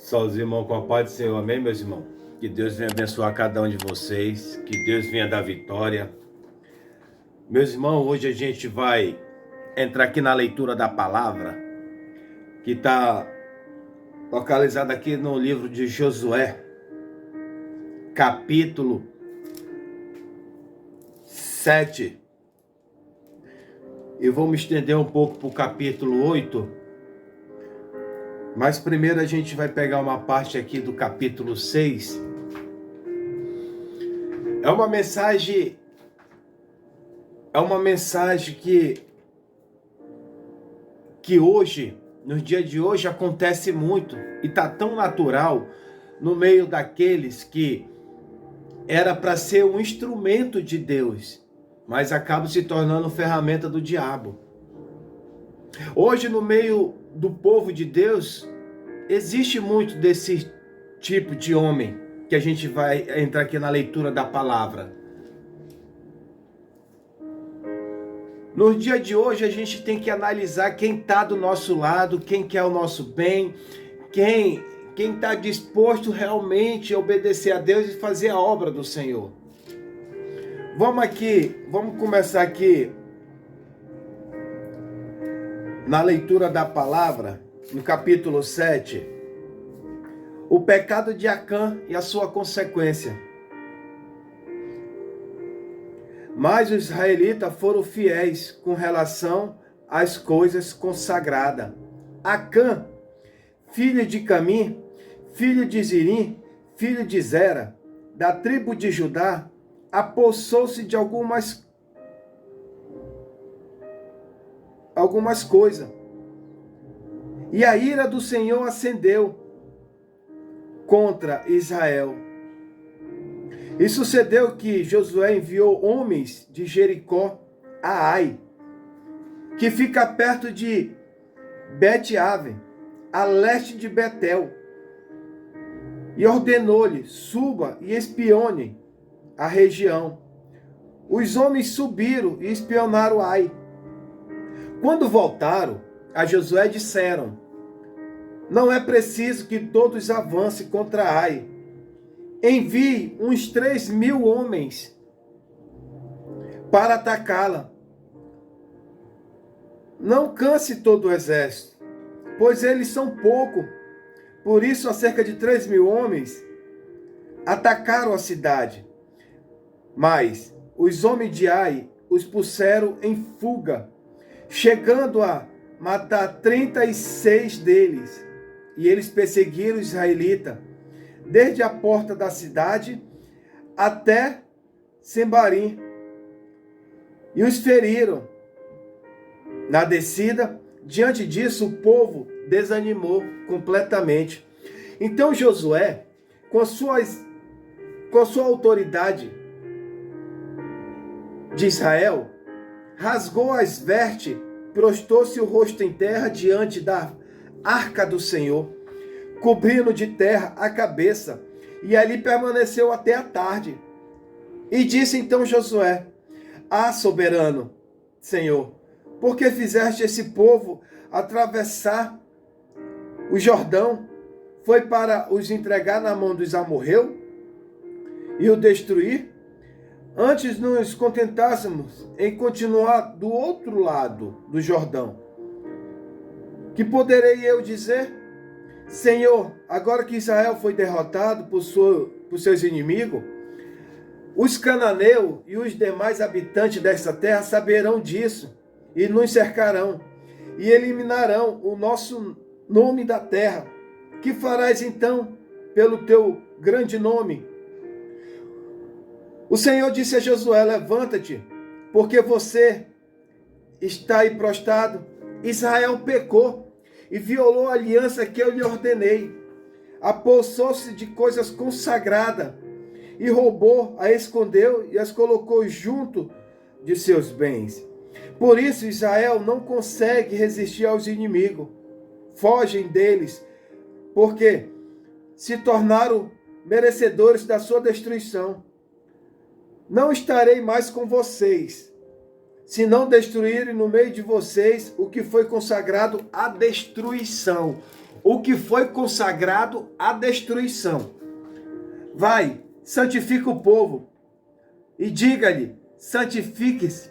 Só os irmãos com a paz do Senhor, amém, meus irmãos? Que Deus venha abençoar cada um de vocês, que Deus venha dar vitória. Meus irmãos, hoje a gente vai entrar aqui na leitura da palavra, que está localizada aqui no livro de Josué, capítulo 7. Eu vou me estender um pouco para o capítulo 8, mas primeiro a gente vai pegar uma parte aqui do capítulo 6. É uma mensagem que hoje, nos dias de hoje, acontece muito e está tão natural no meio daqueles que era para ser um instrumento de Deus, mas acaba se tornando ferramenta do diabo. Hoje, no meio do povo de Deus, existe muito desse tipo de homem, que a gente vai entrar aqui na leitura da palavra. No dia de hoje, a gente tem que analisar quem está do nosso lado, quem quer o nosso bem, quem está disposto realmente a obedecer a Deus e fazer a obra do Senhor. Vamos começar aqui na leitura da palavra, no capítulo 7, o pecado de Acã e a sua consequência. Mas os israelitas foram fiéis com relação às coisas consagradas. Acã, filho de Camim, filho de Zirim, filho de Zera, da tribo de Judá, apossou-se de algumas coisas. E a ira do Senhor acendeu contra Israel. E sucedeu que Josué enviou homens de Jericó a Ai, que fica perto de Bet-Aven, a leste de Betel, e ordenou-lhe: suba e espione a região. Os homens subiram e espionaram Ai. Quando voltaram, a Josué disseram: não é preciso que todos avancem contra Ai. Envie uns 3.000 homens para atacá-la. Não canse todo o exército, pois eles são pouco. Por isso, há cerca de 3.000 homens atacaram a cidade. Mas os homens de Ai os puseram em fuga, chegando a matar 36 deles. E eles perseguiram os israelitas, desde a porta da cidade até Sembarim, e os feriram. Na descida, diante disso, o povo desanimou completamente. Então Josué, com a sua autoridade de Israel, rasgou as vestes, prostrou-se o rosto em terra diante da arca do Senhor, cobrindo de terra a cabeça, e ali permaneceu até a tarde. E disse então Josué: ah, soberano Senhor, por que fizeste esse povo atravessar o Jordão? Foi para os entregar na mão dos amorreus e o destruir? Antes nos contentássemos em continuar do outro lado do Jordão. Que poderei eu dizer? Senhor, agora que Israel foi derrotado por seus inimigos, os cananeus e os demais habitantes dessa terra saberão disso e nos cercarão e eliminarão o nosso nome da terra. Que farás então pelo teu grande nome? O Senhor disse a Josué: levanta-te, porque você está aí prostrado. Israel pecou e violou a aliança que eu lhe ordenei. Apossou-se de coisas consagradas e roubou, a escondeu e as colocou junto de seus bens. Por isso Israel não consegue resistir aos inimigos. Fogem deles, porque se tornaram merecedores da sua destruição. Não estarei mais com vocês, se não destruírem no meio de vocês o que foi consagrado à destruição. o que foi consagrado à destruição. Vai, santifica o povo e diga-lhe, santifique-se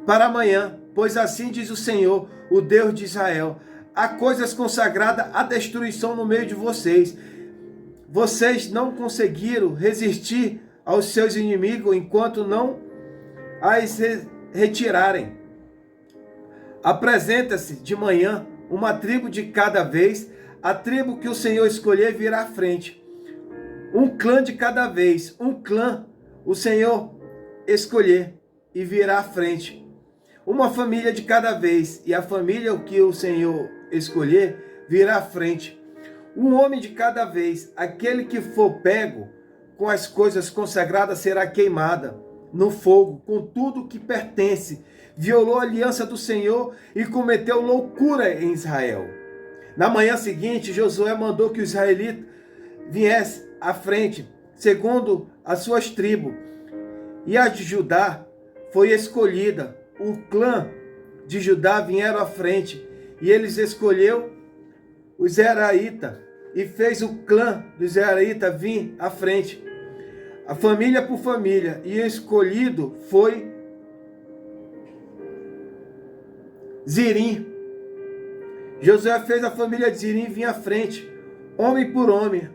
para amanhã, pois assim diz o Senhor, o Deus de Israel, há coisas consagradas à destruição no meio de vocês. Vocês não conseguiram resistir aos seus inimigos enquanto não as retirarem. Apresenta-se de manhã uma tribo de cada vez, a tribo que o Senhor escolher virá à frente. Um clã de cada vez, um clã o Senhor escolher e virá à frente. Uma família de cada vez, e a família que o Senhor escolher virá à frente. Um homem de cada vez, aquele que for pego com as coisas consagradas será queimada no fogo, com tudo que pertence. Violou a aliança do Senhor e cometeu loucura em Israel. Na manhã seguinte, Josué mandou que os israelitas viessem à frente, segundo as suas tribos. E a de Judá foi escolhida. O clã de Judá vieram à frente, e eles escolheu os Zeraítas, e fez o clã dos Zeraítas vir à frente, a família por família, e escolhido foi Zirim. Josué fez a família de Zirim vir à frente, homem por homem.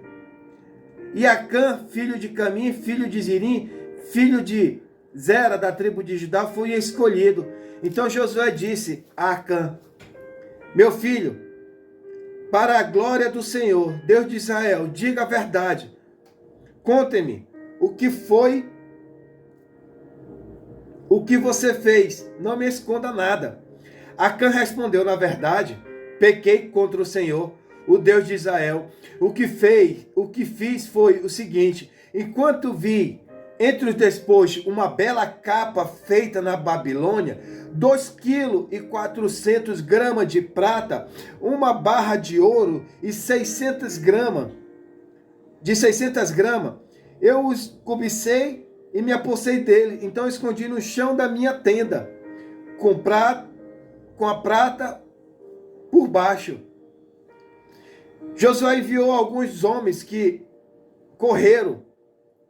E Acã, filho de Camim, filho de Zirim, filho de Zera, da tribo de Judá, foi escolhido. Então Josué disse a Acã, meu filho, para a glória do Senhor, Deus de Israel, diga a verdade. Conte-me o que foi, o que você fez, não me esconda nada. Acã respondeu, na verdade, pequei contra o Senhor, o Deus de Israel. O que fiz foi o seguinte, enquanto vi entre os despojos uma bela capa feita na Babilônia, 2,4 kg de prata, uma barra de ouro e 600 gramas, eu os cobicei e me apossei dele, então escondi no chão da minha tenda, com a prata por baixo. Josué enviou alguns homens que correram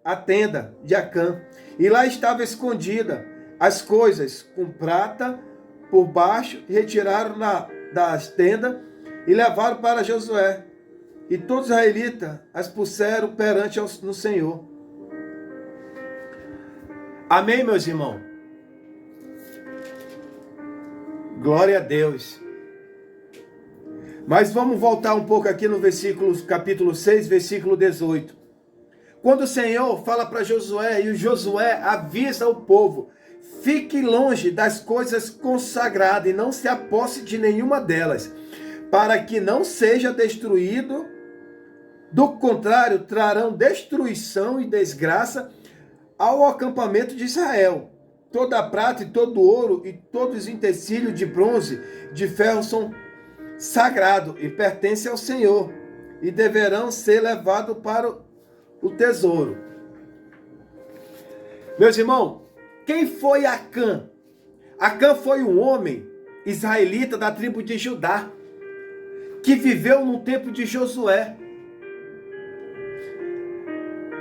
à tenda de Acã, e lá estava escondida as coisas com prata por baixo, retiraram das tendas e levaram para Josué. E todos os israelitas as puseram perante no Senhor. Amém, meus irmãos? Glória a Deus. Mas vamos voltar um pouco aqui no capítulo 6, versículo 18. Quando o Senhor fala para Josué, e o Josué avisa o povo, fique longe das coisas consagradas e não se aposse de nenhuma delas, para que não seja destruído. Do contrário, trarão destruição e desgraça ao acampamento de Israel. Toda a prata e todo o ouro e todos os utensílios de bronze, de ferro são sagrados e pertencem ao Senhor, e deverão ser levados para o tesouro. Meus irmãos, quem foi Acã? Acã foi um homem israelita da tribo de Judá, que viveu no tempo de Josué.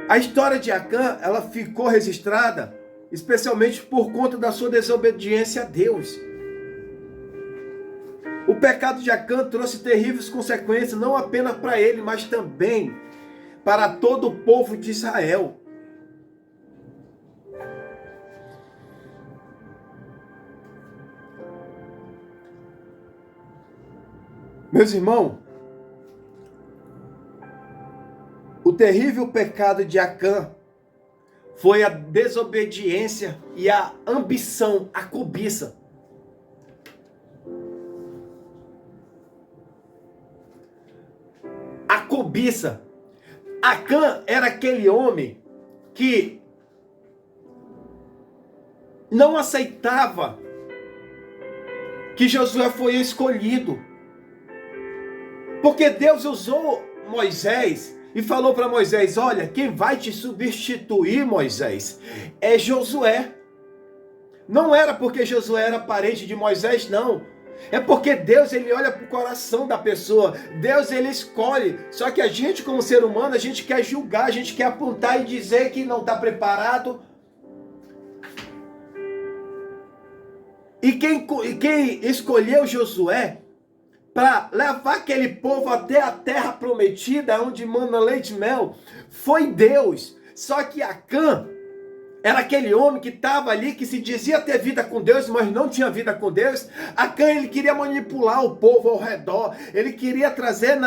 A história de Acã, ela ficou registrada especialmente por conta da sua desobediência a Deus. O pecado de Acã trouxe terríveis consequências, não apenas para ele, mas também para todo o povo de Israel. Meus irmãos, o terrível pecado de Acã foi a desobediência e a ambição, a cobiça. A cobiça. Acã era aquele homem que não aceitava que Josué foi escolhido. Porque Deus usou Moisés e falou para Moisés, olha, quem vai te substituir, Moisés, é Josué. Não era porque Josué era parente de Moisés, não. É porque Deus, ele olha para o coração da pessoa. Deus, ele escolhe. Só que a gente, como ser humano, a gente quer julgar, a gente quer apontar e dizer que não está preparado. E quem escolheu Josué para levar aquele povo até a terra prometida, onde mana leite e mel, foi Deus. Só que Acã era aquele homem que estava ali, que se dizia ter vida com Deus, mas não tinha vida com Deus. Acã, ele queria manipular o povo ao redor. Ele queria trazer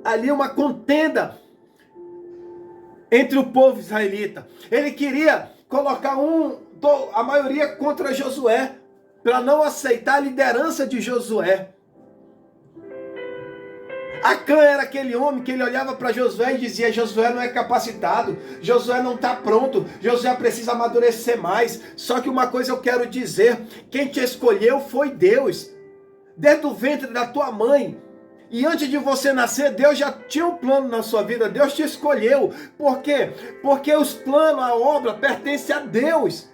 ali uma contenda entre o povo israelita. Ele queria colocar a maioria contra Josué, para não aceitar a liderança de Josué. Acã era aquele homem que ele olhava para Josué e dizia: Josué não é capacitado, Josué não está pronto, Josué precisa amadurecer mais. Só que uma coisa eu quero dizer: quem te escolheu foi Deus, desde o ventre da tua mãe. E antes de você nascer, Deus já tinha um plano na sua vida, Deus te escolheu. Por quê? Porque os planos, a obra pertence a Deus.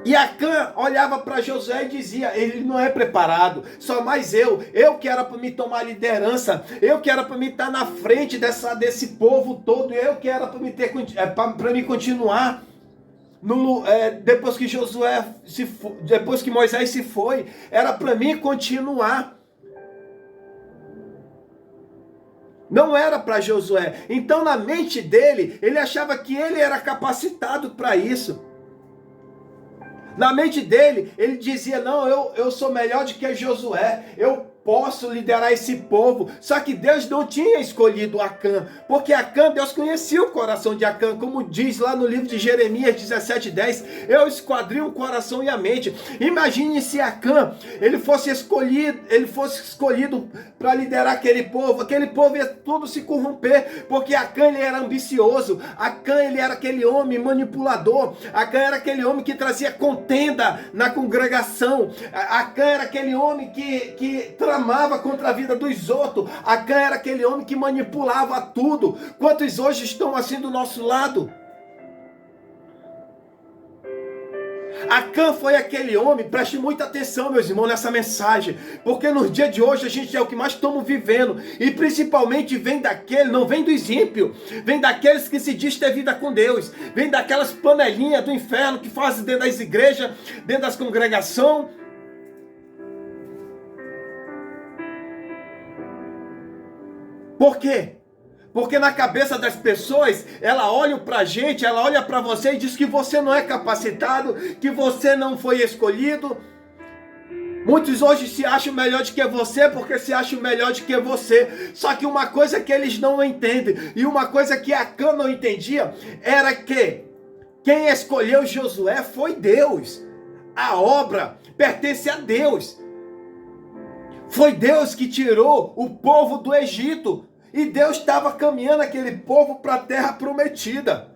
E Acã olhava para Josué e dizia: ele não é preparado, só mais eu que era para me tomar liderança, eu que era para me estar na frente desse povo todo, eu que era para me continuar. Depois que depois que Moisés se foi, era para mim continuar. Não era para Josué. Então, na mente dele, ele achava que ele era capacitado para isso. Na mente dele, ele dizia: não, eu sou melhor do que Josué, eu posso liderar esse povo. Só que Deus não tinha escolhido Acã, porque Acã, Deus conhecia o coração de Acã, como diz lá no livro de Jeremias 17:10, eu esquadrinho o coração e a mente. Imagine se Acã, ele fosse escolhido para liderar aquele povo ia tudo se corromper, porque Acã, ele era ambicioso, Acã, ele era aquele homem manipulador, Acã era aquele homem que trazia contenda na congregação, Acã era aquele homem que tramava contra a vida dos outros, Acã era aquele homem que manipulava tudo. Quantos hoje estão assim do nosso lado? Acã foi aquele homem, preste muita atenção, meus irmãos, nessa mensagem, porque no dia de hoje a gente é o que mais estamos vivendo, e principalmente não vem dos ímpios, vem daqueles que se diz ter vida com Deus, vem daquelas panelinhas do inferno que fazem dentro das igrejas, dentro das congregações. Por quê? Porque na cabeça das pessoas, ela olha para a gente, ela olha para você e diz que você não é capacitado, que você não foi escolhido. Muitos hoje se acham melhor do que você, porque se acham melhor do que você. Só que uma coisa que eles não entendem, e uma coisa que Acã não entendia, era que quem escolheu Josué foi Deus. A obra pertence a Deus. Foi Deus que tirou o povo do Egito. E Deus estava caminhando aquele povo para a terra prometida.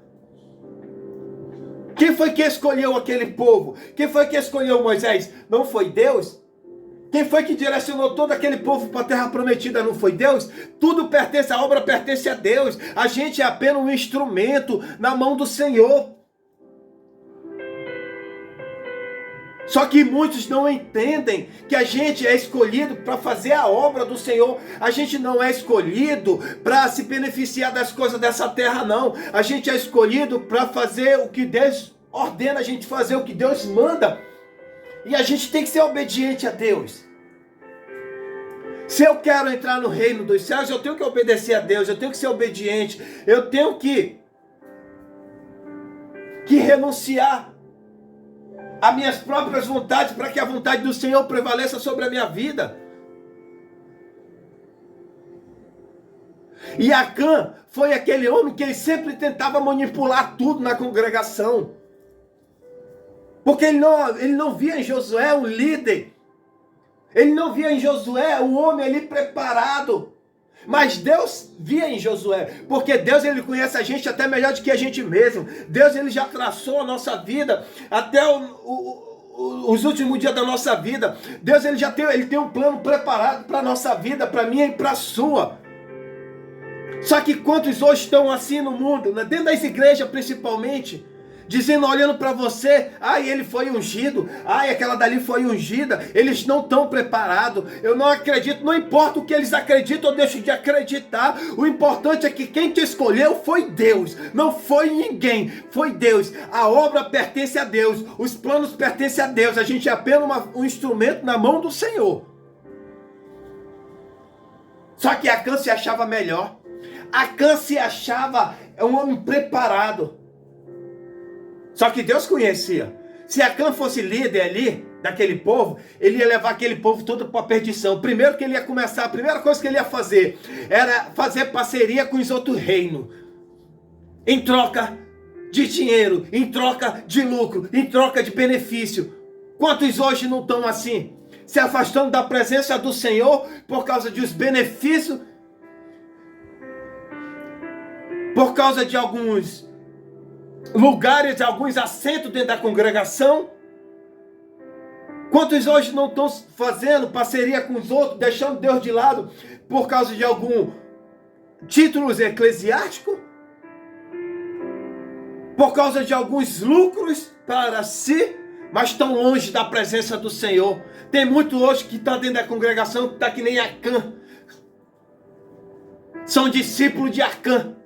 Quem foi que escolheu aquele povo? Quem foi que escolheu Moisés? Não foi Deus? Quem foi que direcionou todo aquele povo para a terra prometida? Não foi Deus? Tudo pertence, a obra pertence a Deus. A gente é apenas um instrumento na mão do Senhor. Só que muitos não entendem que a gente é escolhido para fazer a obra do Senhor. A gente não é escolhido para se beneficiar das coisas dessa terra, não. A gente é escolhido para fazer o que Deus ordena a gente fazer, o que Deus manda. E a gente tem que ser obediente a Deus. Se eu quero entrar no reino dos céus, eu tenho que obedecer a Deus, eu tenho que ser obediente, eu tenho que renunciar as minhas próprias vontades, para que a vontade do Senhor prevaleça sobre a minha vida. E Acã foi aquele homem que ele sempre tentava manipular tudo na congregação. Porque ele não via em Josué um líder. Ele não via em Josué um homem ali preparado. Mas Deus via em Josué, porque Deus, ele conhece a gente até melhor do que a gente mesmo. Deus, ele já traçou a nossa vida até os últimos dias da nossa vida. Deus, ele tem um plano preparado para a nossa vida, para mim e para a sua. Só que quantos hoje estão assim no mundo, dentro das igrejas principalmente, dizendo, olhando para você, ai, ele foi ungido, ai, aquela dali foi ungida, eles não estão preparados, eu não acredito, não importa o que eles acreditam ou deixam de acreditar, o importante é que quem te escolheu foi Deus, não foi ninguém, foi Deus, a obra pertence a Deus, os planos pertencem a Deus, a gente é apenas um instrumento na mão do Senhor. Só que Acã se achava melhor, Acã se achava um homem preparado. Só que Deus conhecia. Se Acã fosse líder ali, daquele povo, ele ia levar aquele povo todo para a perdição. Primeiro que ele ia começar, a primeira coisa que ele ia fazer, era fazer parceria com os outros reinos. Em troca de dinheiro, em troca de lucro, em troca de benefício. Quantos hoje não estão assim? Se afastando da presença do Senhor por causa dos benefícios, por causa de alguns lugares, de alguns assentos dentro da congregação. Quantos hoje não estão fazendo parceria com os outros, deixando Deus de lado por causa de algum títulos eclesiásticos? Por causa de alguns lucros para si, mas estão longe da presença do Senhor. Tem muito hoje que está dentro da congregação que está que nem Acã. São discípulos de Acã.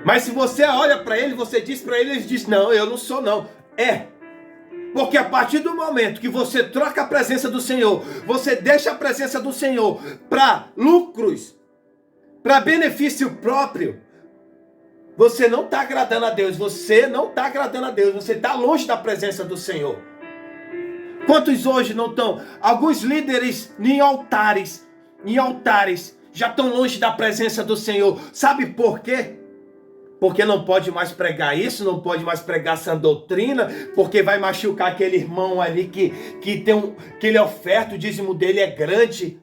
Mas se você olha para ele, você diz para ele, ele diz, não, eu não sou não. É. Porque a partir do momento que você troca a presença do Senhor, você deixa a presença do Senhor para lucros, para benefício próprio, você não está agradando a Deus, você não está agradando a Deus, você está longe da presença do Senhor. Quantos hoje não estão? Alguns líderes em altares, já estão longe da presença do Senhor. Sabe por quê? Porque não pode mais pregar isso, não pode mais pregar essa doutrina, porque vai machucar aquele irmão ali que ele oferta, o dízimo dele é grande.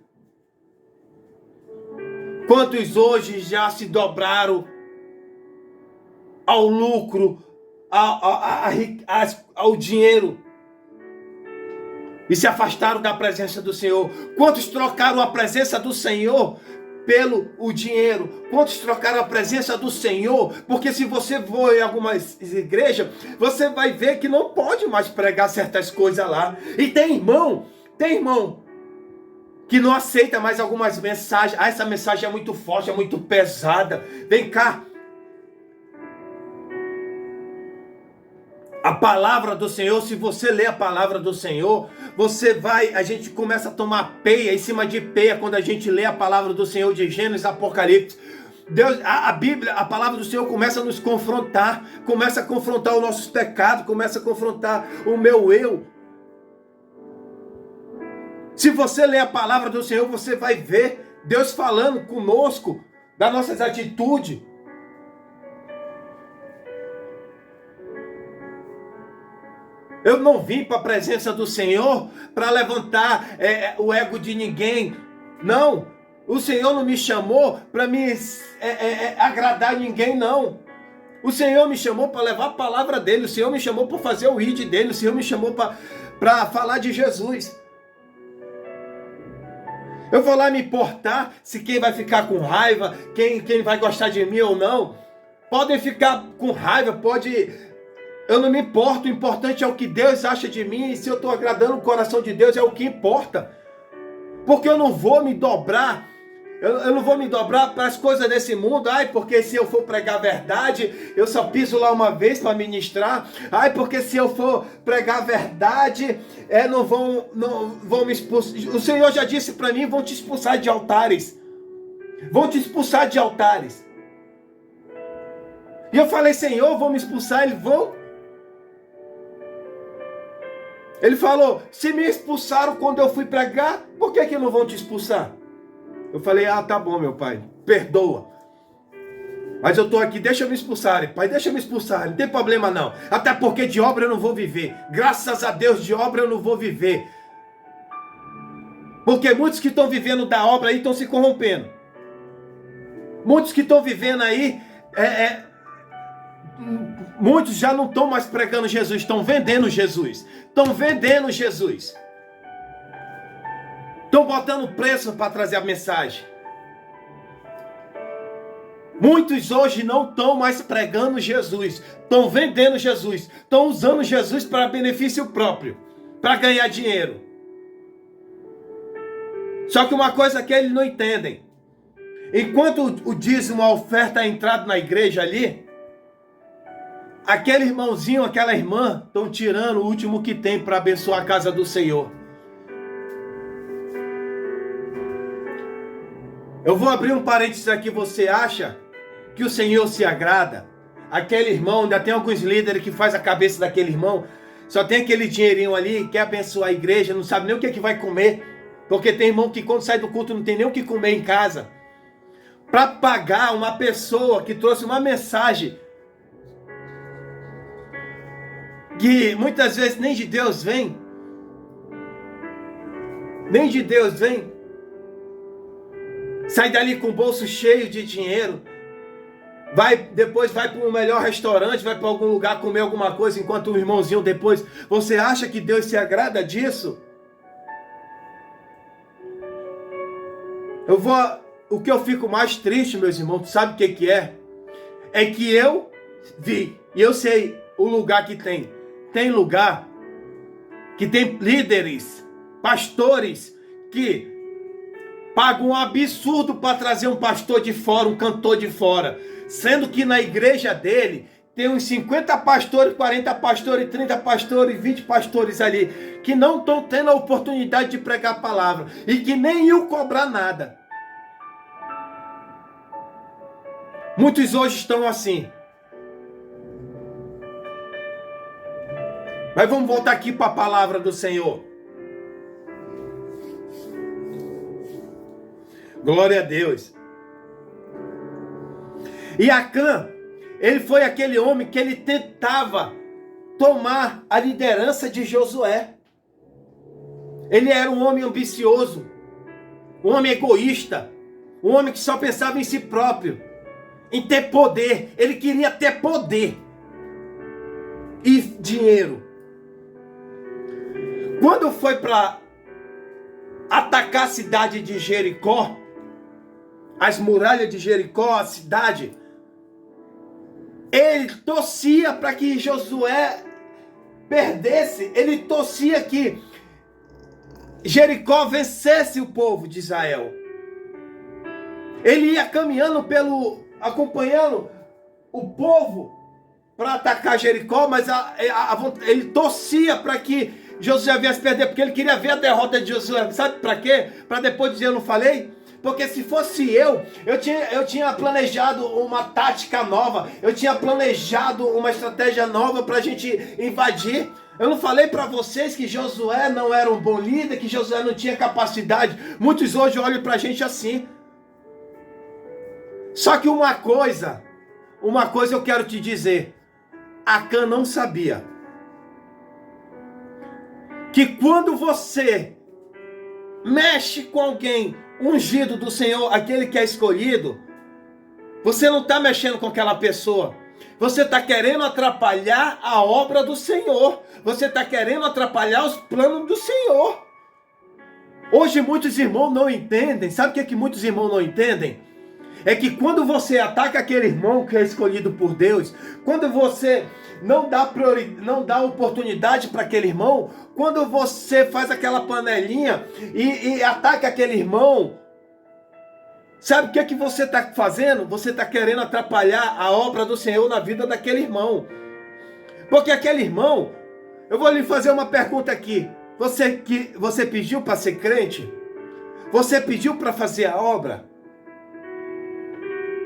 Quantos hoje já se dobraram ao lucro, ao dinheiro, e se afastaram da presença do Senhor? Quantos trocaram a presença do Senhor pelo o dinheiro? Quantos trocaram a presença do Senhor? Porque se você for em algumas igrejas, você vai ver que não pode mais pregar certas coisas lá. E tem irmão que não aceita mais algumas mensagens. Ah, essa mensagem é muito forte, é muito pesada. Vem cá. A palavra do Senhor, se você ler a palavra do Senhor, a gente começa a tomar peia em cima de peia quando a gente lê a palavra do Senhor de Gênesis, Apocalipse. Deus, a Bíblia, a palavra do Senhor começa a nos confrontar, começa a confrontar os nossos pecados, começa a confrontar o meu eu. Se você ler a palavra do Senhor, você vai ver Deus falando conosco das nossas atitudes. Eu não vim para a presença do Senhor para levantar o ego de ninguém. Não. O Senhor não me chamou para me agradar ninguém, não. O Senhor me chamou para levar a palavra dele. O Senhor me chamou para fazer o id dele. O Senhor me chamou para falar de Jesus. Eu vou lá me importar se quem vai ficar com raiva, quem vai gostar de mim ou não. Podem ficar com raiva, pode... Eu não me importo, o importante é o que Deus acha de mim, e se eu estou agradando o coração de Deus é o que importa. Porque eu não vou me dobrar, eu não vou me dobrar para as coisas desse mundo. Ai, porque se eu for pregar a verdade, eu só piso lá uma vez para ministrar. Ai, porque se eu for pregar a verdade, não vão me expulsar. O Senhor já disse para mim, vão te expulsar de altares. Vão te expulsar de altares. E eu falei, Senhor, vão me expulsar? Eles vão. Ele falou, se me expulsaram quando eu fui pregar, por que não vão te expulsar? Eu falei, tá bom, meu pai, perdoa. Mas eu estou aqui, deixa eu me expulsar, pai, deixa eu me expulsar, não tem problema não. Até porque de obra eu não vou viver. Graças a Deus, de obra eu não vou viver. Porque muitos que estão vivendo da obra aí estão se corrompendo. Muitos que estão vivendo aí, muitos já não estão mais pregando Jesus, estão vendendo Jesus. Estão vendendo Jesus. Estão botando preço para trazer a mensagem. Muitos hoje não estão mais pregando Jesus, estão vendendo Jesus, estão usando Jesus para benefício próprio, para ganhar dinheiro. Só que uma coisa que eles não entendem, enquanto o dízimo, a oferta é entrado na igreja ali, aquele irmãozinho, aquela irmã, estão tirando o último que tem para abençoar a casa do Senhor. Eu vou abrir um parênteses aqui. Você acha que o Senhor se agrada? Aquele irmão, ainda tem alguns líderes que faz a cabeça daquele irmão, só tem aquele dinheirinho ali, quer abençoar a igreja, não sabe nem o que é que vai comer, porque tem irmão que quando sai do culto não tem nem o que comer em casa, para pagar uma pessoa que trouxe uma mensagem que muitas vezes nem de Deus vem, sai dali com o bolso cheio de dinheiro, depois vai para um melhor restaurante, vai para algum lugar comer alguma coisa, enquanto o irmãozinho depois, você acha que Deus se agrada disso? O que eu fico mais triste, meus irmãos, sabe o que é? É que eu vi, e eu sei o lugar que tem. Tem lugar que tem líderes, pastores, que pagam um absurdo para trazer um pastor de fora, um cantor de fora. Sendo que na igreja dele tem uns 50 pastores, 40 pastores, 30 pastores, 20 pastores ali, que não estão tendo a oportunidade de pregar a palavra e que nem iam cobrar nada. Muitos hoje estão assim. Mas vamos voltar aqui para a palavra do Senhor. Glória a Deus. E Acã, ele foi aquele homem que ele tentava tomar a liderança de Josué. Ele era um homem ambicioso, um homem egoísta, um homem que só pensava em si próprio, em ter poder. Ele queria ter poder e dinheiro. Quando foi para atacar a cidade de Jericó, as muralhas de Jericó, a cidade, ele torcia para que Josué perdesse, ele torcia que Jericó vencesse o povo de Israel. Ele ia caminhando acompanhando o povo para atacar Jericó, mas ele torcia para que Josué viesse perder, porque ele queria ver a derrota de Josué. Sabe para quê? Para depois dizer, eu não falei? Porque se fosse eu tinha planejado uma tática nova, eu tinha planejado uma estratégia nova para a gente invadir. Eu não falei para vocês que Josué não era um bom líder, que Josué não tinha capacidade. Muitos hoje olham para a gente assim. Só que uma coisa eu quero te dizer, Acã não sabia que quando você mexe com alguém ungido do Senhor, aquele que é escolhido, você não está mexendo com aquela pessoa, você está querendo atrapalhar a obra do Senhor, você está querendo atrapalhar os planos do Senhor. Hoje muitos irmãos não entendem. Sabe o que muitos irmãos não entendem? É que quando você ataca aquele irmão que é escolhido por Deus, quando você não dá oportunidade para aquele irmão, quando você faz aquela panelinha e ataca aquele irmão, sabe o que você está fazendo? Você está querendo atrapalhar a obra do Senhor na vida daquele irmão. Porque aquele irmão, eu vou lhe fazer uma pergunta aqui. Você pediu para ser crente? Você pediu para fazer a obra?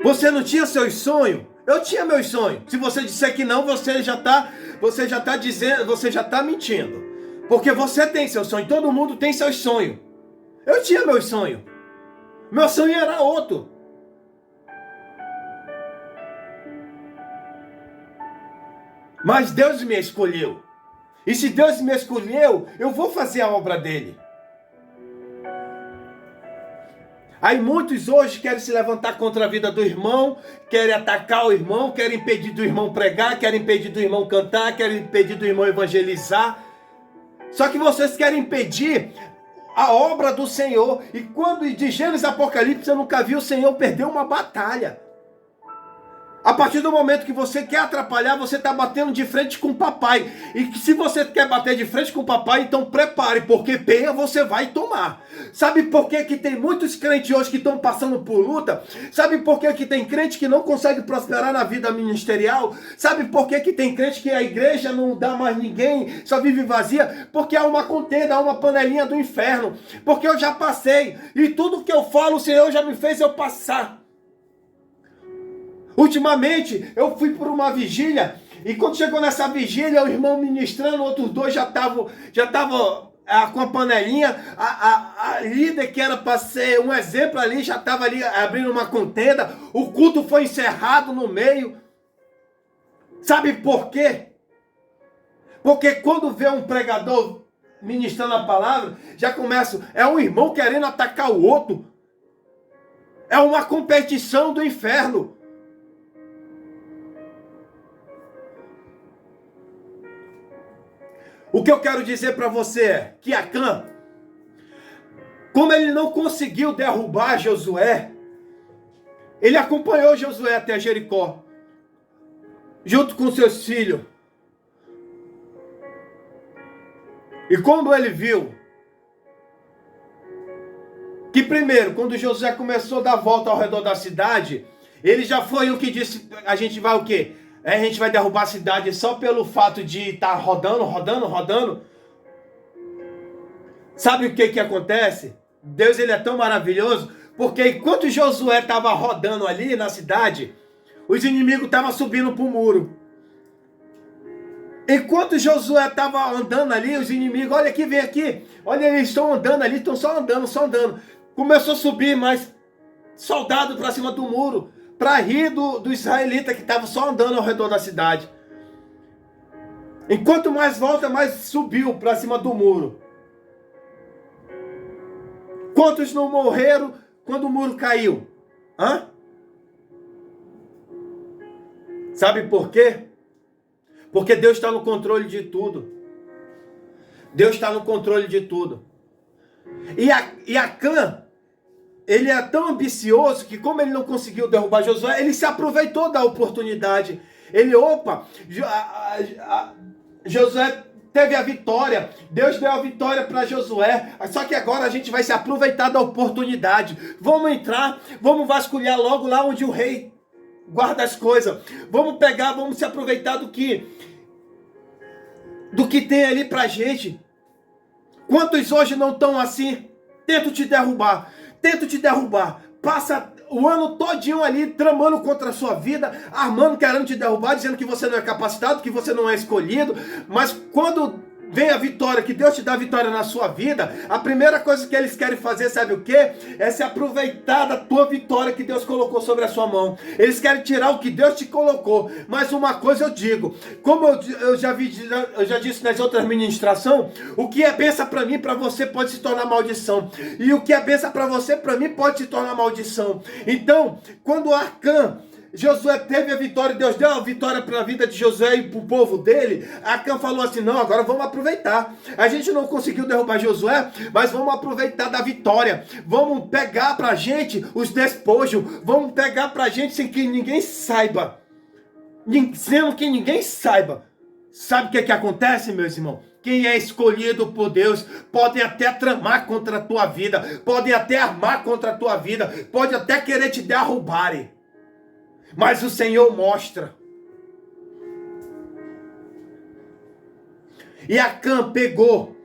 Você não tinha seus sonhos? Eu tinha meus sonhos. Se você disser que não, você já está dizendo, você já está mentindo. Porque você tem seu sonho, todo mundo tem seus sonhos. Eu tinha meu sonho. Meu sonho era outro. Mas Deus me escolheu. E se Deus me escolheu, eu vou fazer a obra dele. Aí muitos hoje querem se levantar contra a vida do irmão, querem atacar o irmão, querem impedir do irmão pregar, querem impedir do irmão cantar, querem impedir do irmão evangelizar. Só que vocês querem impedir a obra do Senhor. E quando de Gênesis e Apocalipse eu nunca vi o Senhor perder uma batalha. A partir do momento que você quer atrapalhar, você está batendo de frente com o papai. E que se você quer bater de frente com o papai, então prepare, porque peia você vai tomar. Sabe por que tem muitos crentes hoje que estão passando por luta? Sabe por que tem crente que não consegue prosperar na vida ministerial? Sabe por que tem crente que a igreja não dá mais ninguém, só vive vazia? Porque há uma contenda, há uma panelinha do inferno. Porque eu já passei, e tudo que eu falo, o Senhor já me fez eu passar. Ultimamente, eu fui por uma vigília, e quando chegou nessa vigília, o irmão ministrando, outros dois já estavam com a panelinha, a líder que era para ser um exemplo ali, já estava ali abrindo uma contenda, o culto foi encerrado no meio. Sabe por quê? Porque quando vê um pregador ministrando a palavra, já começa, é um irmão querendo atacar o outro, é uma competição do inferno. O que eu quero dizer para você é que Acã, como ele não conseguiu derrubar Josué, ele acompanhou Josué até Jericó, junto com seus filhos. E quando ele viu que primeiro, quando Josué começou a dar volta ao redor da cidade, ele já foi o que disse, a gente vai o quê? A gente vai derrubar a cidade só pelo fato de estar rodando. Sabe o que acontece? Deus, ele é tão maravilhoso, porque enquanto Josué estava rodando ali na cidade, os inimigos estavam subindo para o muro. Enquanto Josué estava andando ali, os inimigos, olha aqui, vem aqui, olha, eles estão andando ali, estão só andando. Começou a subir mais soldado para cima do muro, para rir do israelita que estava só andando ao redor da cidade. Enquanto mais volta, mais subiu para cima do muro. Quantos não morreram quando o muro caiu? Hã? Sabe por quê? Porque Deus está no controle de tudo. Deus está no controle de tudo. E Acã, ele é tão ambicioso que, como ele não conseguiu derrubar Josué, ele se aproveitou da oportunidade. Josué teve a vitória, Deus deu a vitória para Josué, só que agora a gente vai se aproveitar da oportunidade. Vamos entrar, vamos vasculhar logo lá onde o rei guarda as coisas. Vamos pegar, vamos se aproveitar do que tem ali pra gente. Quantos hoje não estão assim? Tento te derrubar. Passa o ano todinho ali tramando contra a sua vida, armando, querendo te derrubar, dizendo que você não é capacitado, que você não é escolhido. Mas quando vem a vitória, que Deus te dá a vitória na sua vida, a primeira coisa que eles querem fazer, sabe o quê? É se aproveitar da tua vitória que Deus colocou sobre a sua mão. Eles querem tirar o que Deus te colocou. Mas uma coisa eu digo, como eu já disse nas outras ministrações, o que é bênção para mim, para você pode se tornar maldição. E o que é bênção para você, para mim pode se tornar maldição. Então, quando Acã, Josué teve a vitória, Deus deu a vitória para a vida de Josué e para o povo dele, Acã falou assim, não, agora vamos aproveitar. A gente não conseguiu derrubar Josué, mas vamos aproveitar da vitória. Vamos pegar para a gente os despojos, vamos pegar para a gente sem que ninguém saiba. Sendo que ninguém saiba. Sabe o que acontece, meus irmãos? Quem é escolhido por Deus pode até tramar contra a tua vida, pode até armar contra a tua vida, pode até querer te derrubarem. Mas o Senhor mostra. E Acã pegou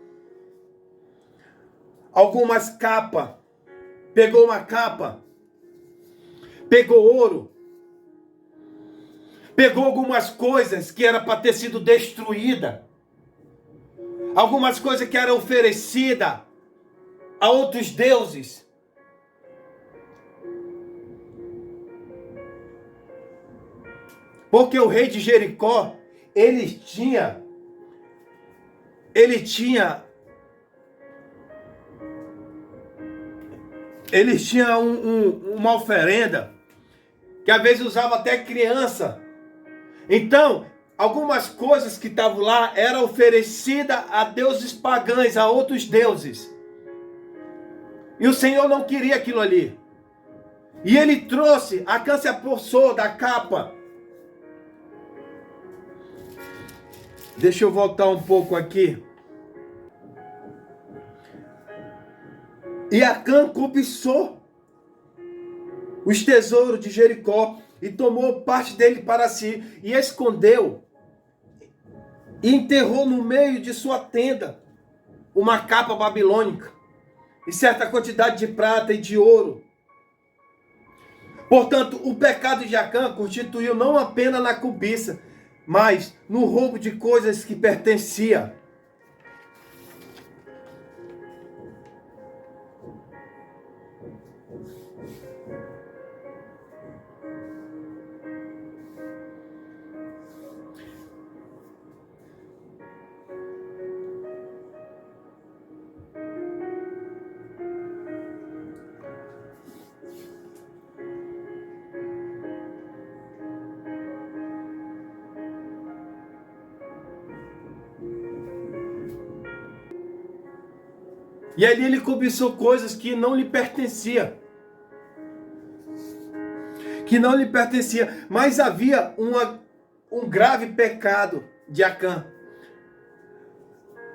algumas capas. Pegou uma capa. Pegou ouro. Pegou algumas coisas que era para ter sido destruída. Algumas coisas que eram oferecidas a outros deuses. Porque o rei de Jericó, ele tinha uma oferenda que às vezes usava até criança. Então, algumas coisas que estavam lá eram oferecidas a deuses pagãos, a outros deuses. E o Senhor não queria aquilo ali. E ele trouxe, Acã se apossou da capa Deixa eu voltar um pouco aqui. E Acã cobiçou os tesouros de Jericó e tomou parte dele para si e escondeu e enterrou no meio de sua tenda uma capa babilônica e certa quantidade de prata e de ouro. Portanto, o pecado de Acã constituiu não apenas na cobiça, mas no roubo de coisas que pertencia. E ali ele cobiçou coisas que não lhe pertenciam. Mas havia um grave pecado de Acã.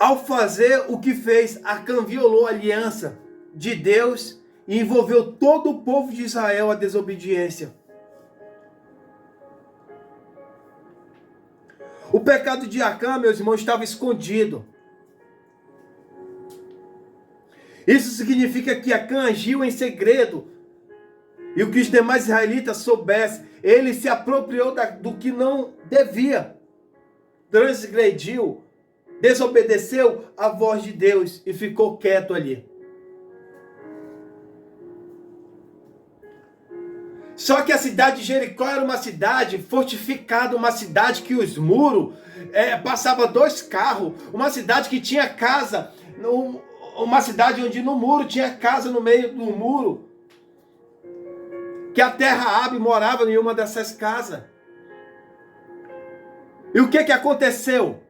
Ao fazer o que fez, Acã violou a aliança de Deus e envolveu todo o povo de Israel à desobediência. O pecado de Acã, meus irmãos, estava escondido. Isso significa que Acã agiu em segredo. E o que os demais israelitas soubessem, ele se apropriou do que não devia. Transgrediu, desobedeceu a voz de Deus e ficou quieto ali. Só que a cidade de Jericó era uma cidade fortificada, uma cidade que os muros passavam 2 carros, uma cidade que tinha casa, uma cidade onde no muro tinha casa no meio do muro, que a terra Raabe morava em uma dessas casas. E o que aconteceu?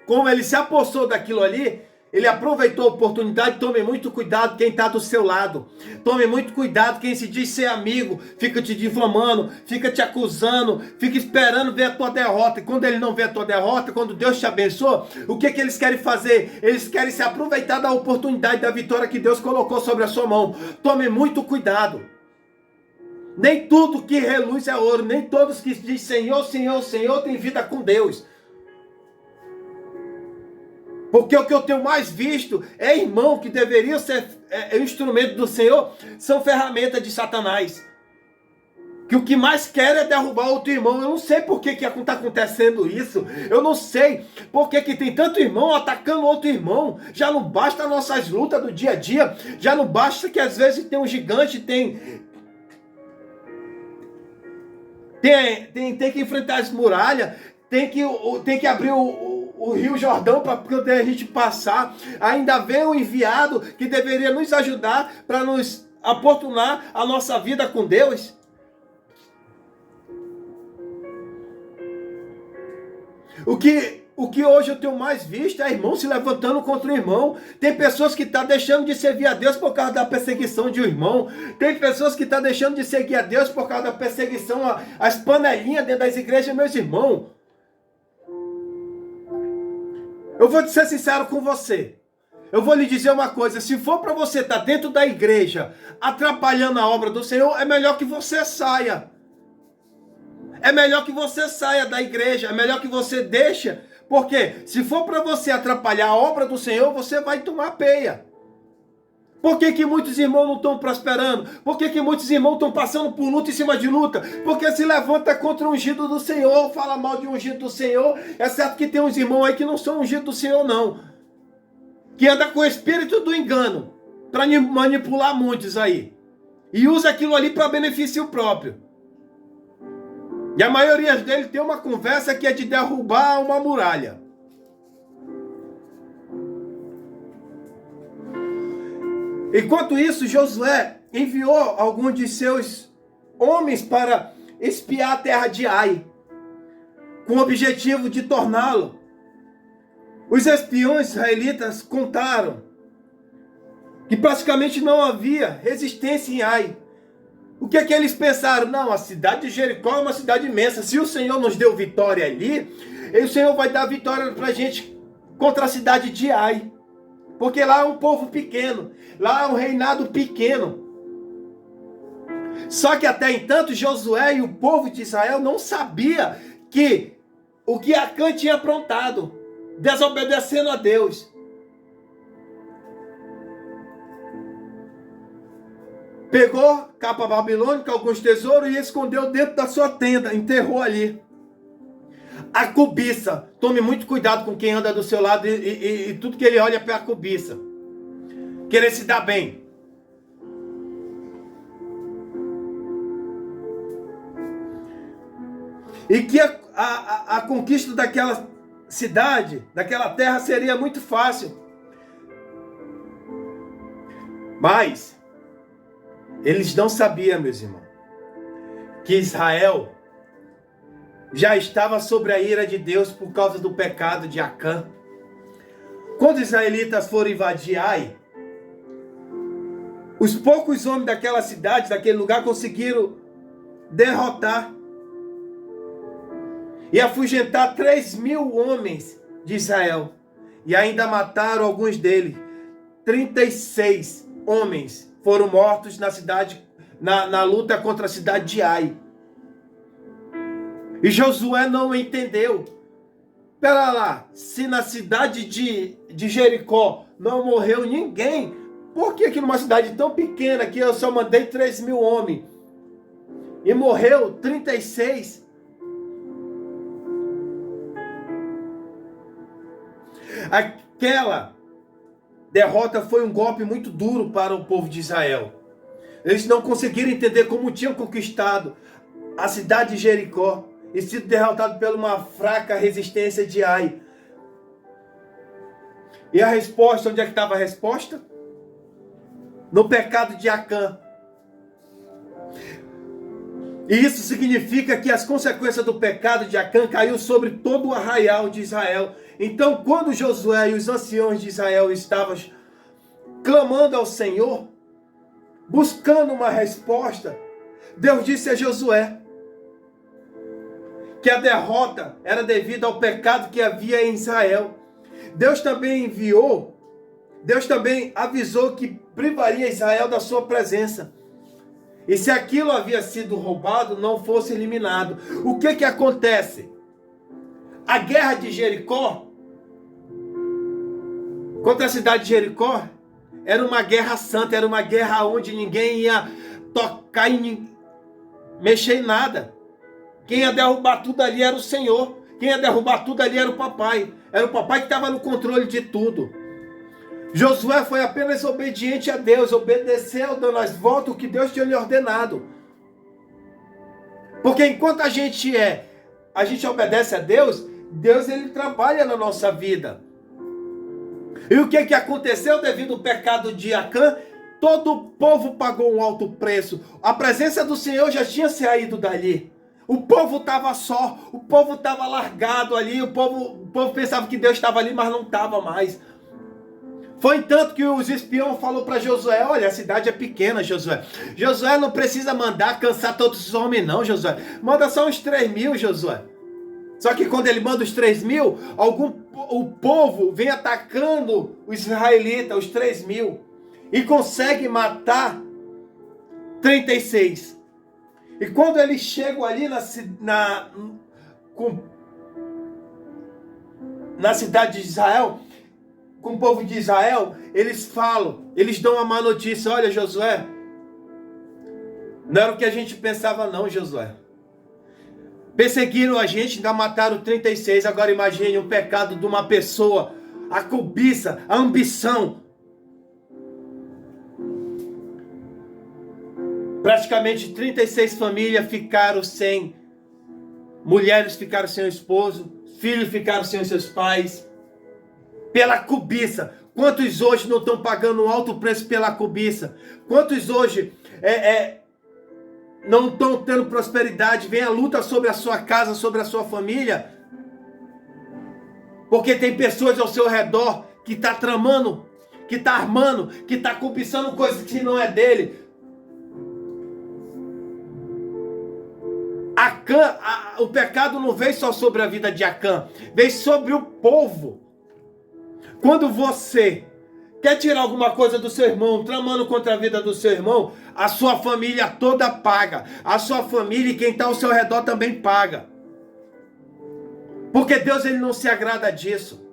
Como ele se apossou daquilo ali, ele aproveitou a oportunidade. Tome muito cuidado quem está do seu lado. Tome muito cuidado quem se diz ser amigo, fica te difamando, fica te acusando, fica esperando ver a tua derrota. E quando ele não vê a tua derrota, quando Deus te abençoa, o que eles querem fazer? Eles querem se aproveitar da oportunidade, da vitória que Deus colocou sobre a sua mão. Tome muito cuidado. Nem tudo que reluz é ouro, nem todos que dizem Senhor, Senhor, Senhor têm vida com Deus. Porque o que eu tenho mais visto é irmão que deveria ser instrumento do Senhor, são ferramentas de Satanás. Que o que mais quer é derrubar outro irmão. Eu não sei por que está acontecendo isso. Eu não sei por que tem tanto irmão atacando outro irmão. Já não basta as nossas lutas do dia a dia. Já não basta que às vezes tem um gigante, tem que enfrentar as muralhas, tem que abrir o Rio Jordão para poder a gente passar. Ainda vem um enviado que deveria nos ajudar para nos oportunar a nossa vida com Deus. O que hoje eu tenho mais visto é irmão se levantando contra o irmão. Tem pessoas que estão deixando de servir a Deus por causa da perseguição de um irmão. Tem pessoas que estão deixando de seguir a Deus por causa da perseguição às panelinhas dentro das igrejas, meus irmãos. Eu vou ser sincero com você. Eu vou lhe dizer uma coisa. Se for para você estar dentro da igreja atrapalhando a obra do Senhor, é melhor que você saia. É melhor que você saia da igreja. É melhor que você deixe. Porque se for para você atrapalhar a obra do Senhor, você vai tomar peia. Por que muitos irmãos não estão prosperando? Por que muitos irmãos estão passando por luta em cima de luta? Porque se levanta contra o ungido do Senhor, fala mal de um ungido do Senhor. É certo que tem uns irmãos aí que não são ungidos do Senhor, não. Que anda com o espírito do engano para manipular muitos aí. E usa aquilo ali para benefício próprio. E a maioria deles tem uma conversa que é de derrubar uma muralha. Enquanto isso, Josué enviou alguns de seus homens para espiar a terra de Ai, com o objetivo de torná-lo. Os espiões israelitas contaram que praticamente não havia resistência em Ai. O que é que eles pensaram? Não, a cidade de Jericó é uma cidade imensa. Se o Senhor nos deu vitória ali, o Senhor vai dar vitória para a gente contra a cidade de Ai. Porque lá é um povo pequeno. Lá é um reinado pequeno. Só que até então Josué e o povo de Israel não sabia que o que Acã tinha aprontado, desobedecendo a Deus. Pegou capa babilônica, alguns tesouros e escondeu dentro da sua tenda, enterrou ali. A cobiça, tome muito cuidado com quem anda do seu lado e tudo que ele olha para a cobiça. Querer se dar bem. E que a conquista daquela cidade, daquela terra seria muito fácil. Mas eles não sabiam, meus irmãos, que Israel já estava sobre a ira de Deus por causa do pecado de Acã. Quando os israelitas foram invadir Ai, os poucos homens daquela cidade, daquele lugar, conseguiram derrotar e afugentar 3.000 homens de Israel. E ainda mataram alguns deles. 36 homens foram mortos na cidade, na luta contra a cidade de Ai. E Josué não entendeu. Pera lá, se na cidade de Jericó não morreu ninguém, por que numa cidade tão pequena que eu só mandei 3.000 homens e morreu 36? Aquela derrota foi um golpe muito duro para o povo de Israel. Eles não conseguiram entender como tinham conquistado a cidade de Jericó e sido derrotado por uma fraca resistência de Ai. E a resposta, onde é que estava a resposta? No pecado de Acã. E isso significa que as consequências do pecado de Acã caiu sobre todo o arraial de Israel. Então, quando Josué e os anciões de Israel estavam clamando ao Senhor, buscando uma resposta, Deus disse a Josué que a derrota era devido ao pecado que havia em Israel. Deus também avisou que privaria Israel da sua presença. E se aquilo havia sido roubado, não fosse eliminado. O que acontece? A guerra de Jericó, contra a cidade de Jericó, era uma guerra santa, era uma guerra onde ninguém ia tocar e mexer em nada. Quem ia derrubar tudo ali era o Senhor. Quem ia derrubar tudo ali era o papai. Era o papai que estava no controle de tudo. Josué foi apenas obediente a Deus, obedeceu, dando as voltas o que Deus tinha lhe ordenado. Porque enquanto a gente obedece a Deus, Deus ele trabalha na nossa vida. E o que aconteceu devido ao pecado de Acã? Todo o povo pagou um alto preço. A presença do Senhor já tinha saído dali. O povo estava só, o povo estava largado ali, o povo pensava que Deus estava ali, mas não estava mais. Foi tanto que os espiões falaram para Josué, olha, a cidade é pequena, Josué. Josué não precisa mandar cansar todos os homens não, Josué. Manda só uns 3.000, Josué. Só que quando ele manda os 3.000, o povo vem atacando os israelitas, os 3.000, e consegue matar 36. E quando eles chegam ali na cidade de Israel, com o povo de Israel, eles dão uma má notícia. Olha, Josué, não era o que a gente pensava não, Josué. Perseguiram a gente, ainda mataram 36. Agora imagine o pecado de uma pessoa, a cobiça, a ambição. Praticamente 36 famílias ficaram sem, mulheres ficaram sem o esposo, filhos ficaram sem os seus pais, pela cobiça. Quantos hoje não estão pagando um alto preço pela cobiça? Quantos hoje não estão tendo prosperidade? Vem a luta sobre a sua casa, sobre a sua família, porque tem pessoas ao seu redor que está tramando, que está armando, que está cobiçando coisas que não é dele. Acã, o pecado não veio só sobre a vida de Acã, veio sobre o povo. Quando você quer tirar alguma coisa do seu irmão, tramando contra a vida do seu irmão, a sua família toda paga. A sua família e quem está ao seu redor também paga. Porque Deus, ele não se agrada disso.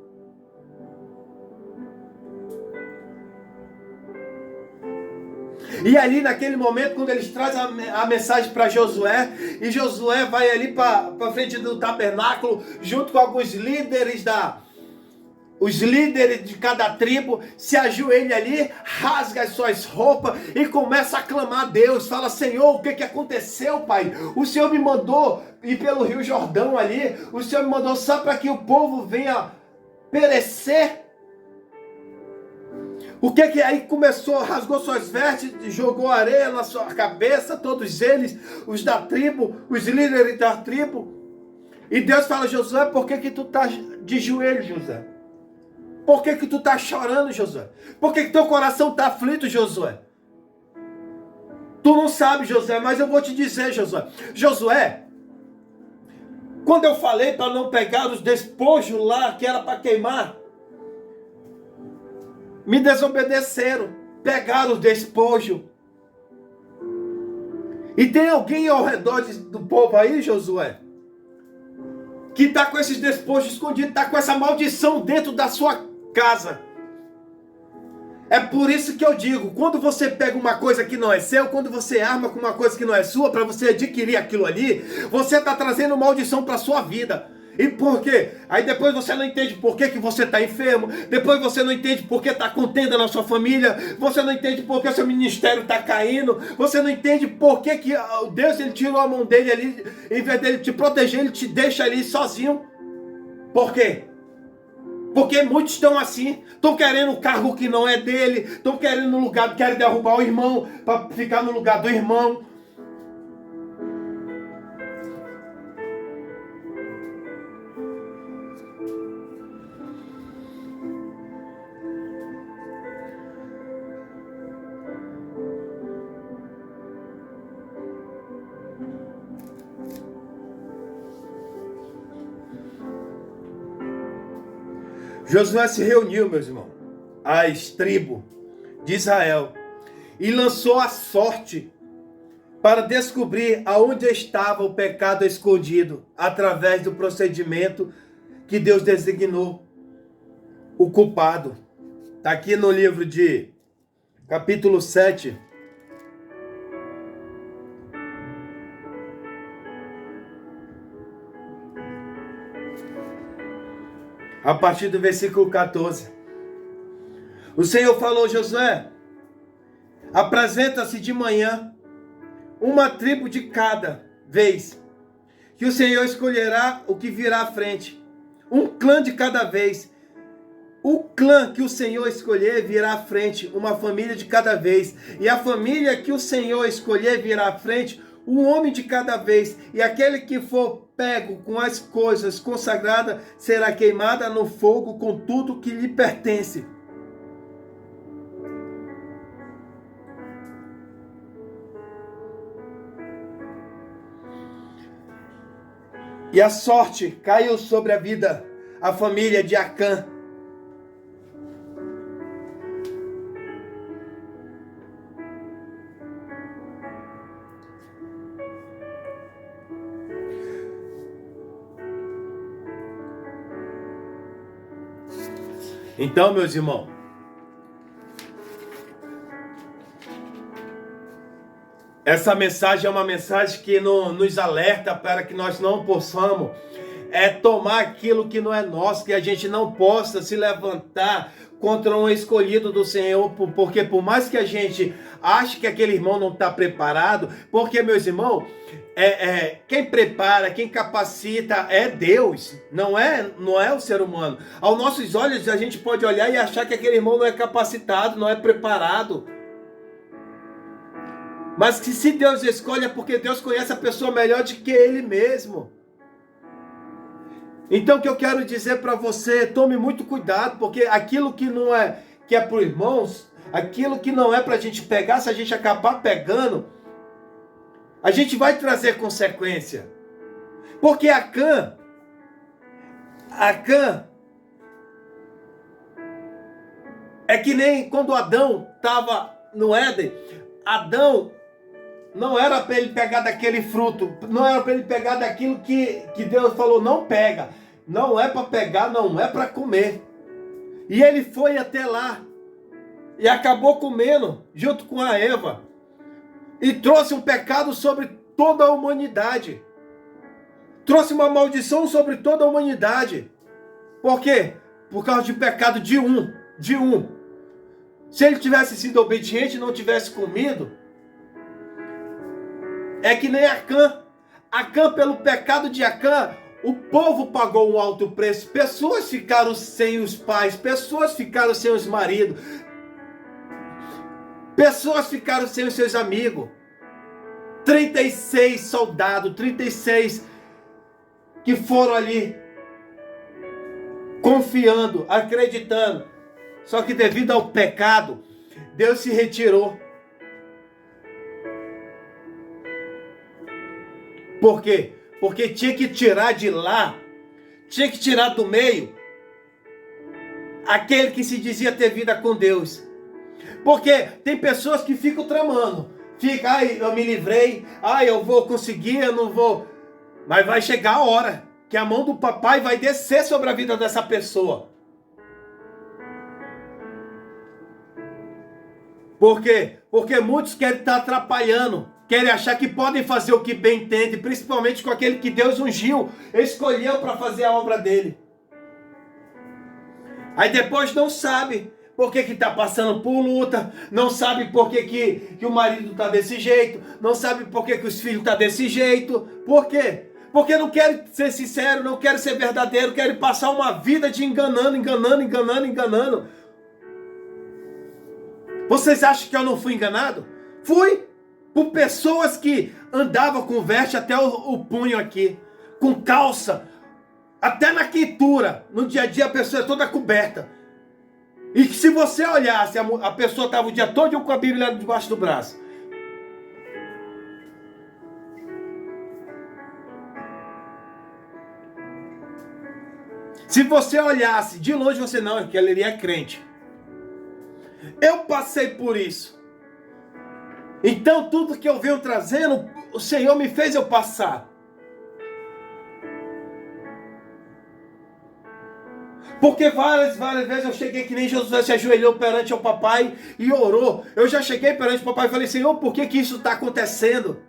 E ali naquele momento, quando eles trazem a mensagem para Josué, e Josué vai ali para frente do tabernáculo, junto com alguns líderes os líderes de cada tribo, se ajoelha ali, rasga as suas roupas e começa a clamar a Deus. Fala: Senhor, o que aconteceu, Pai? O Senhor me mandou ir pelo Rio Jordão ali, o Senhor me mandou só para que o povo venha perecer. O que aí começou? Rasgou suas vestes, jogou areia na sua cabeça, todos eles, os da tribo, os líderes da tribo. E Deus fala: Josué, por que tu tá de joelho, Josué? Por que tu tá chorando, Josué? Por que teu coração tá aflito, Josué? Tu não sabe, Josué, mas eu vou te dizer, Josué. Josué, quando eu falei para não pegar os despojos lá, que era para queimar, me desobedeceram, pegaram os despojos. E tem alguém ao redor do povo aí, Josué, que está com esses despojos escondidos, está com essa maldição dentro da sua casa. É por isso que eu digo, quando você pega uma coisa que não é seu, quando você arma com uma coisa que não é sua, para você adquirir aquilo ali, você está trazendo maldição para a sua vida. E por quê? Aí depois você não entende por que você está enfermo, depois você não entende por que está contenda na sua família, você não entende por que o seu ministério está caindo, você não entende por que Deus, ele tirou a mão dele ali, em vez dele te proteger, ele te deixa ali sozinho. Por quê? Porque muitos estão assim, estão querendo o cargo que não é dele, estão querendo no lugar, querem derrubar o irmão, para ficar no lugar do irmão. Josué se reuniu, meus irmãos, as tribos de Israel, e lançou a sorte para descobrir aonde estava o pecado escondido, através do procedimento que Deus designou o culpado. Está aqui no livro de capítulo 7. A partir do versículo 14. O Senhor falou: Josué, apresenta-se de manhã uma tribo de cada vez, que o Senhor escolherá o que virá à frente. Um clã de cada vez. O clã que o Senhor escolher virá à frente, uma família de cada vez. E a família que o Senhor escolher virá à frente, um homem de cada vez. E aquele que for pego com as coisas consagradas será queimada no fogo com tudo que lhe pertence. E a sorte caiu sobre a vida, a família de Acã. Então, meus irmãos, essa mensagem é uma mensagem que nos alerta para que nós não possamos tomar aquilo que não é nosso, que a gente não possa se levantar contra um escolhido do Senhor, porque por mais que a gente ache que aquele irmão não está preparado, porque, meus irmãos, quem prepara, quem capacita é Deus, não é o ser humano. Aos nossos olhos a gente pode olhar e achar que aquele irmão não é capacitado, não é preparado. Mas que se Deus escolhe é porque Deus conhece a pessoa melhor do que Ele mesmo. Então o que eu quero dizer para você, tome muito cuidado, porque aquilo que não é, que é para os irmãos, aquilo que não é para a gente pegar, se a gente acabar pegando, a gente vai trazer consequência. Porque Acã é que nem quando Adão estava no Éden. Adão não era para ele pegar daquele fruto, não era para ele pegar daquilo que Deus falou, não pega. Não é para pegar, não é para comer. E ele foi até lá e acabou comendo junto com a Eva. E trouxe um pecado sobre toda a humanidade. Trouxe uma maldição sobre toda a humanidade. Por quê? Por causa de pecado de um. Se ele tivesse sido obediente e não tivesse comido, é que nem Acã. Acã, pelo pecado de Acã, o povo pagou um alto preço. Pessoas ficaram sem os pais, pessoas ficaram sem os maridos, pessoas ficaram sem os seus amigos. 36 soldados, 36 que foram ali confiando, acreditando. Só que devido ao pecado, Deus se retirou. Por quê? Porque tinha que tirar de lá, tinha que tirar do meio aquele que se dizia ter vida com Deus. Porque tem pessoas que ficam tramando. Fica, ai, eu me livrei, ai, eu vou conseguir, eu não vou. Mas vai chegar a hora que a mão do papai vai descer sobre a vida dessa pessoa. Por quê? Porque muitos querem estar atrapalhando, querem achar que podem fazer o que bem entende, principalmente com aquele que Deus ungiu, escolheu para fazer a obra dele. Aí depois não sabe por que está passando por luta, não sabe por que o marido está desse jeito, não sabe por que os filhos estão desse jeito. Por quê? Porque não querem ser sincero, não querem ser verdadeiro, querem passar uma vida de enganando. Vocês acham que eu não fui enganado? Fui por pessoas que andavam com veste até o punho aqui, com calça, até na quentura. No dia a dia a pessoa é toda coberta. E que se você olhasse, a pessoa estava o dia todo com a Bíblia debaixo do braço. Se você olhasse de longe, você não, aquele ali é crente. Eu passei por isso. Então tudo que eu venho trazendo, o Senhor me fez eu passar. Porque várias vezes eu cheguei que nem Josué se ajoelhou perante o papai e orou. Eu já cheguei perante o papai e falei, Senhor, por que isso está acontecendo?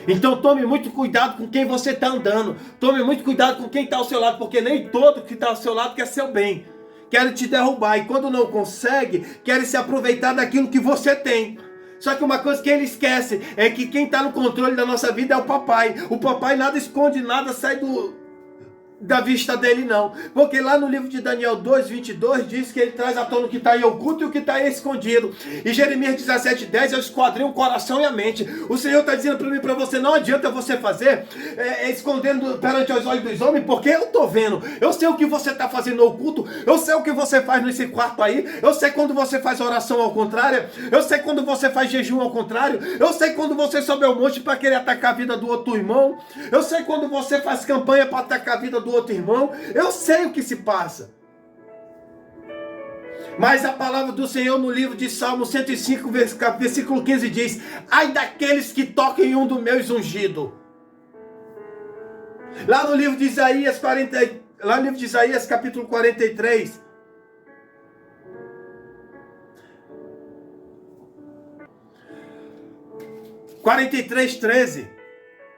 Então tome muito cuidado com quem você está andando. Tome muito cuidado com quem está ao seu lado, porque nem todo que está ao seu lado quer seu bem. Quer te derrubar. E quando não consegue, quer se aproveitar daquilo que você tem. Só que uma coisa que ele esquece é que quem está no controle da nossa vida é o papai. O papai nada esconde, nada sai da vista dele não, porque lá no livro de Daniel 2:22 diz que ele traz à tona o que está em oculto e o que está escondido. E Jeremias 17:10 eu esquadrinho o coração e a mente. O Senhor está dizendo para mim e para você, não adianta você fazer escondendo perante os olhos dos homens, porque eu estou vendo, eu sei o que você está fazendo no oculto, eu sei o que você faz nesse quarto aí, eu sei quando você faz oração ao contrário, eu sei quando você faz jejum ao contrário, eu sei quando você sobe ao monte para querer atacar a vida do outro irmão, eu sei quando você faz campanha para atacar a vida do outro irmão, eu sei o que se passa. Mas a palavra do Senhor no livro de Salmo 105, versículo 15 diz, ai daqueles que tocam em um dos meus ungidos. Lá no livro de Isaías capítulo 43, (43, 13),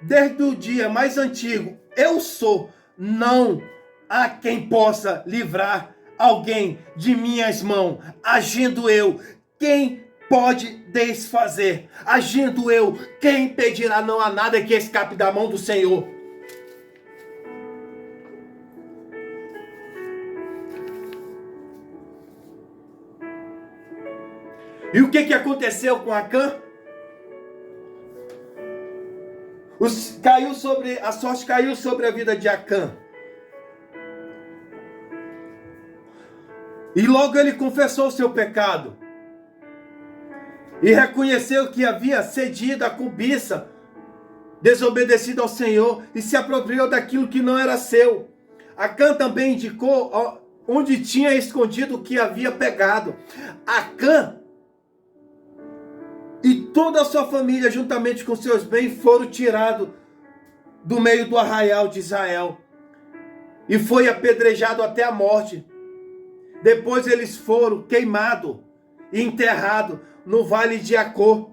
desde o dia mais antigo, eu sou, não há quem possa livrar alguém de minhas mãos. Agindo eu, quem pode desfazer? Agindo eu, quem impedirá? Não há nada que escape da mão do Senhor. E o que aconteceu com Acã? A sorte caiu sobre a vida de Acã. E logo ele confessou o seu pecado. E reconheceu que havia cedido à cobiça desobedecido ao Senhor e se apropriou daquilo que não era seu. Acã também indicou onde tinha escondido o que havia pegado. Acã e toda a sua família, juntamente com seus bens, foram tirados do meio do arraial de Israel e foi apedrejado até a morte. Depois eles foram queimados e enterrados no vale de Acor.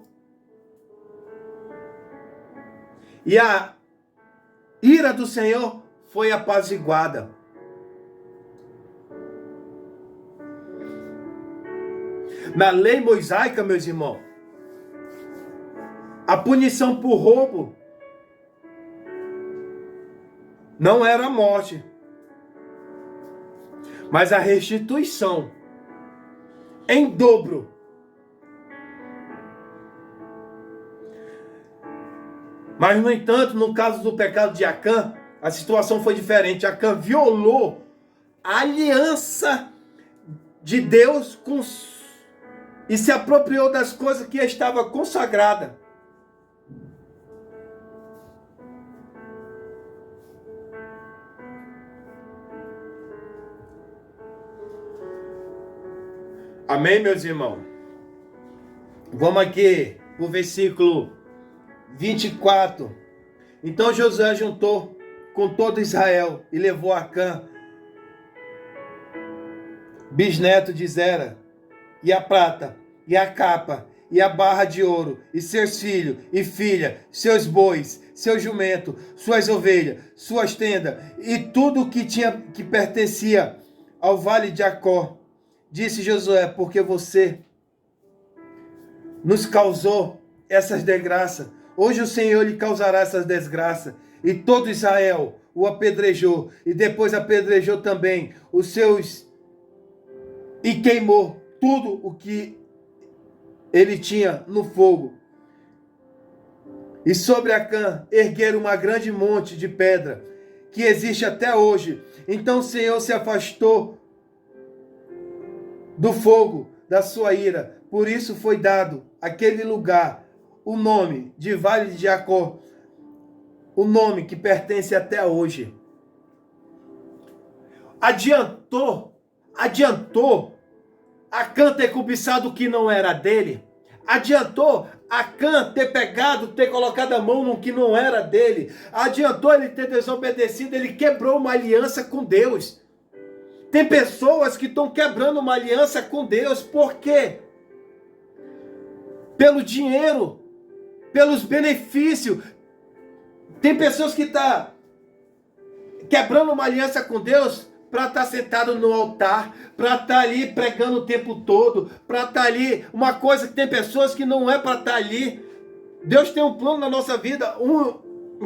E a ira do Senhor foi apaziguada. Na lei mosaica, meus irmãos, a punição por roubo não era a morte, mas a restituição em dobro. Mas, no entanto, no caso do pecado de Acã, a situação foi diferente. Acã violou a aliança de Deus e se apropriou das coisas que estava consagrada. Amém, meus irmãos? Vamos aqui para o versículo 24. Então Josué juntou com todo Israel e levou Acã, bisneto de Zera, e a prata, e a capa, e a barra de ouro, e seus filhos e filhas, seus bois, seu jumento, suas ovelhas, suas tendas, e tudo que pertencia ao vale de Acor. Disse Josué: porque você nos causou essas desgraças, hoje o Senhor lhe causará essas desgraças. E todo Israel o apedrejou, e depois apedrejou também os seus, e queimou tudo o que ele tinha no fogo. E sobre Acã ergueram uma grande monte de pedra, que existe até hoje. Então o Senhor se afastou do fogo da sua ira. Por isso foi dado àquele lugar o nome de Vale de Acor, o nome que pertence até hoje. Adiantou Acã ter cobiçado o que não era dele? Adiantou Acã ter pegado, ter colocado a mão no que não era dele? Adiantou ele ter desobedecido? Ele quebrou uma aliança com Deus. Tem pessoas que estão quebrando uma aliança com Deus. Por quê? Pelo dinheiro, pelos benefícios. Tem pessoas que estão quebrando uma aliança com Deus para estar sentado no altar, para estar ali pregando o tempo todo, para estar ali, uma coisa que tem pessoas que não é para estar ali. Deus tem um plano na nossa vida,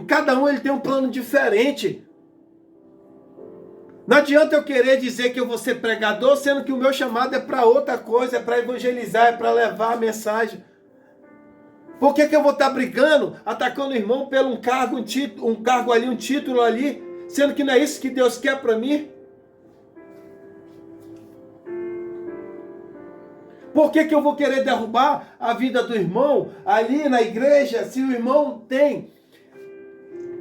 cada um ele tem um plano diferente. Não adianta eu querer dizer que eu vou ser pregador, sendo que o meu chamado é para outra coisa, é para evangelizar, é para levar a mensagem. Por que eu vou estar brigando, atacando o irmão pelo um cargo ali, um título ali, sendo que não é isso que Deus quer para mim? Por que eu vou querer derrubar a vida do irmão ali na igreja, se o irmão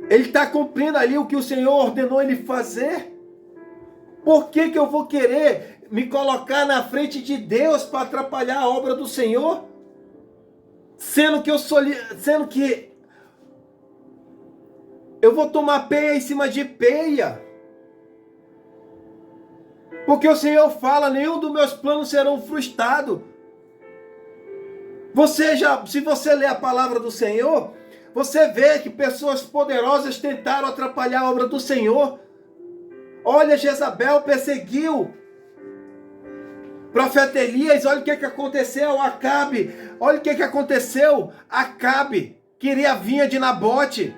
ele está cumprindo ali o que o Senhor ordenou ele fazer? Por que eu vou querer me colocar na frente de Deus para atrapalhar a obra do Senhor? Sendo que eu vou tomar peia em cima de peia. Porque o Senhor fala: nenhum dos meus planos serão frustrados. Se você ler a palavra do Senhor, você vê que pessoas poderosas tentaram atrapalhar a obra do Senhor. Olha, Jezabel perseguiu o profeta Elias. Olha o que aconteceu. Acabe, olha o que aconteceu. Acabe queria a vinha de Nabote.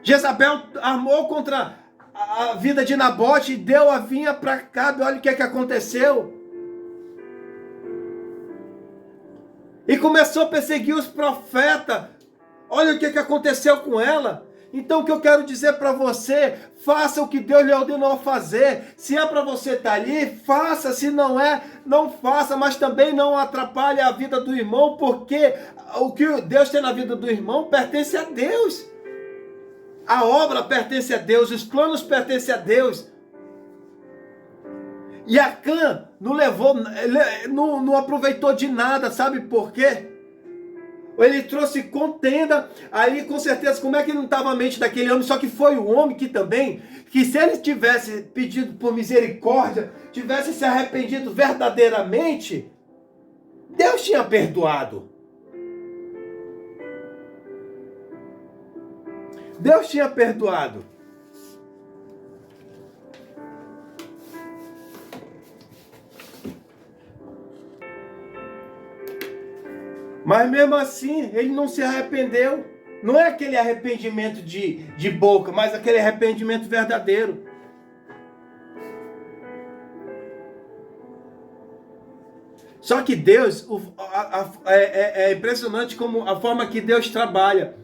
Jezabel armou contra a vida de Nabote e deu a vinha para Acabe. Olha o que aconteceu. E começou a perseguir os profetas. Olha o que aconteceu com ela. Então o que eu quero dizer para você, faça o que Deus lhe ordenou a fazer. Se é para você estar ali, faça. Se não é, não faça. Mas também não atrapalhe a vida do irmão, porque o que Deus tem na vida do irmão pertence a Deus. A obra pertence a Deus, os planos pertencem a Deus. E Acã não levou, não aproveitou de nada, sabe por quê? Ele trouxe contenda, aí com certeza, como é que não estava a mente daquele homem? Só que foi o homem que também, que se ele tivesse pedido por misericórdia, tivesse se arrependido verdadeiramente, Deus tinha perdoado. Deus tinha perdoado. Mas mesmo assim, ele não se arrependeu. Não é aquele arrependimento de boca, mas aquele arrependimento verdadeiro. Só que Deus, é impressionante como a forma que Deus trabalha.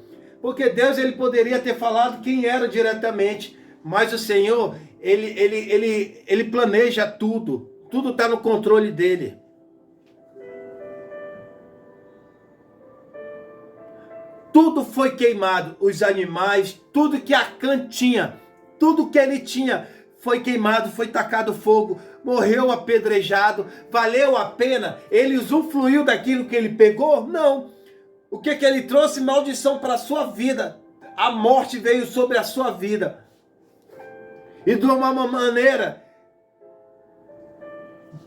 Porque Deus, ele poderia ter falado quem era diretamente, mas o Senhor, ele planeja tudo. Tudo está no controle dele. Tudo foi queimado, os animais, tudo que Acã tinha, tudo que ele tinha foi queimado, foi tacado fogo, morreu apedrejado. Valeu a pena? Ele usufruiu daquilo que ele pegou? Não. O que ele trouxe? Maldição para a sua vida. A morte veio sobre a sua vida. E de uma maneira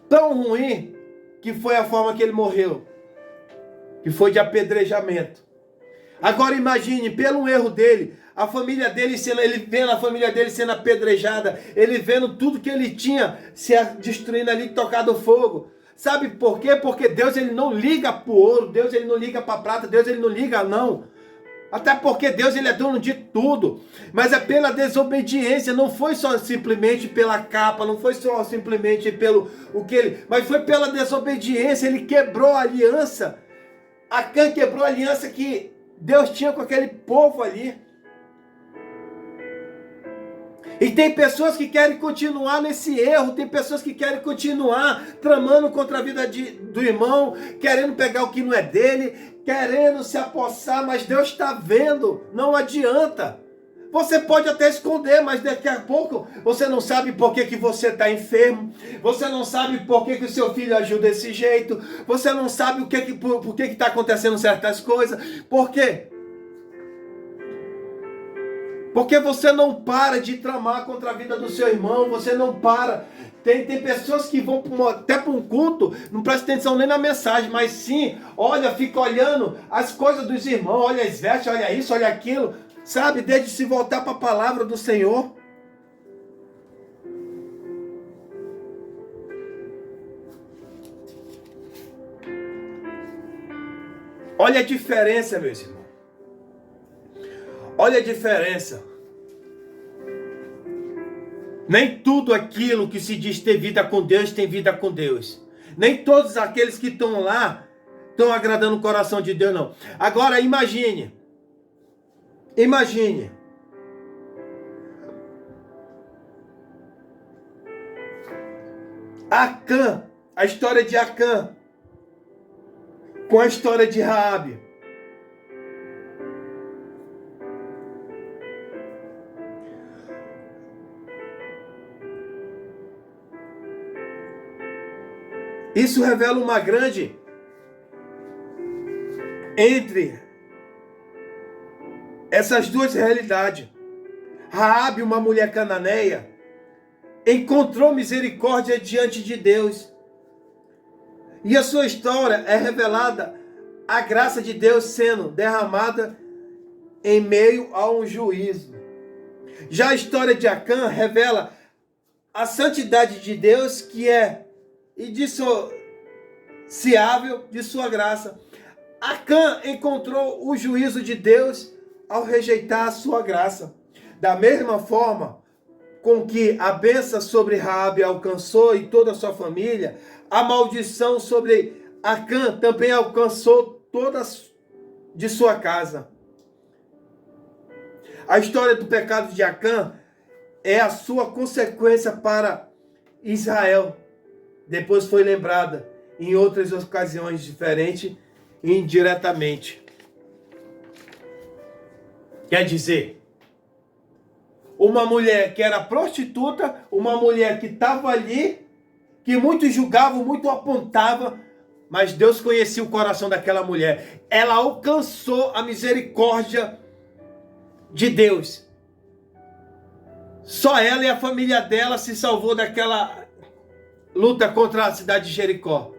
tão ruim que foi a forma que ele morreu, que foi de apedrejamento. Agora imagine, pelo erro dele, a família dele ele vendo a família dele sendo apedrejada, ele vendo tudo que ele tinha se destruindo ali, tocado fogo. Sabe por quê? Porque Deus, ele não liga para o ouro, Deus, ele não liga para a prata, Deus, ele não liga não. Até porque Deus, ele é dono de tudo. Mas é pela desobediência, não foi só simplesmente pela capa, não foi só simplesmente pelo o que ele, mas foi pela desobediência. Ele quebrou a aliança. Acã quebrou a aliança que Deus tinha com aquele povo ali. E tem pessoas que querem continuar nesse erro, tem pessoas que querem continuar tramando contra a vida do irmão, querendo pegar o que não é dele, querendo se apossar, mas Deus está vendo, não adianta. Você pode até esconder, mas daqui a pouco você não sabe por que você está enfermo, você não sabe por que o seu filho agiu desse jeito, você não sabe por que está acontecendo certas coisas. Por quê? Porque você não para de tramar contra a vida do seu irmão, você não para. Tem pessoas que vão até para um culto, não prestam atenção nem na mensagem, mas sim, olha, fica olhando as coisas dos irmãos, olha as vestes, olha isso, olha aquilo, sabe? Desde se voltar para a palavra do Senhor. Olha a diferença, meus irmãos. Olha a diferença. Nem tudo aquilo que se diz ter vida com Deus, tem vida com Deus. Nem todos aqueles que estão lá estão agradando o coração de Deus, não. Agora imagine. Imagine. Acã, a história de Acã, com a história de Raabe. Isso revela uma grande entre essas duas realidades. Raabe, uma mulher cananeia, encontrou misericórdia diante de Deus. E a sua história é revelada a graça de Deus sendo derramada em meio a um juízo. Já a história de Acã revela a santidade de Deus, que é indissociável de sua graça. Acã encontrou o juízo de Deus ao rejeitar a sua graça. Da mesma forma com que a bênção sobre Raabe alcançou e toda a sua família, a maldição sobre Acã também alcançou toda de sua casa. A história do pecado de Acã é a sua consequência para Israel. Depois foi lembrada em outras ocasiões diferentes, indiretamente. Quer dizer, uma mulher que era prostituta, uma mulher que estava ali, que muitos julgavam, muito apontavam, mas Deus conhecia o coração daquela mulher. Ela alcançou a misericórdia de Deus. Só ela e a família dela se salvou daquela luta contra a cidade de Jericó.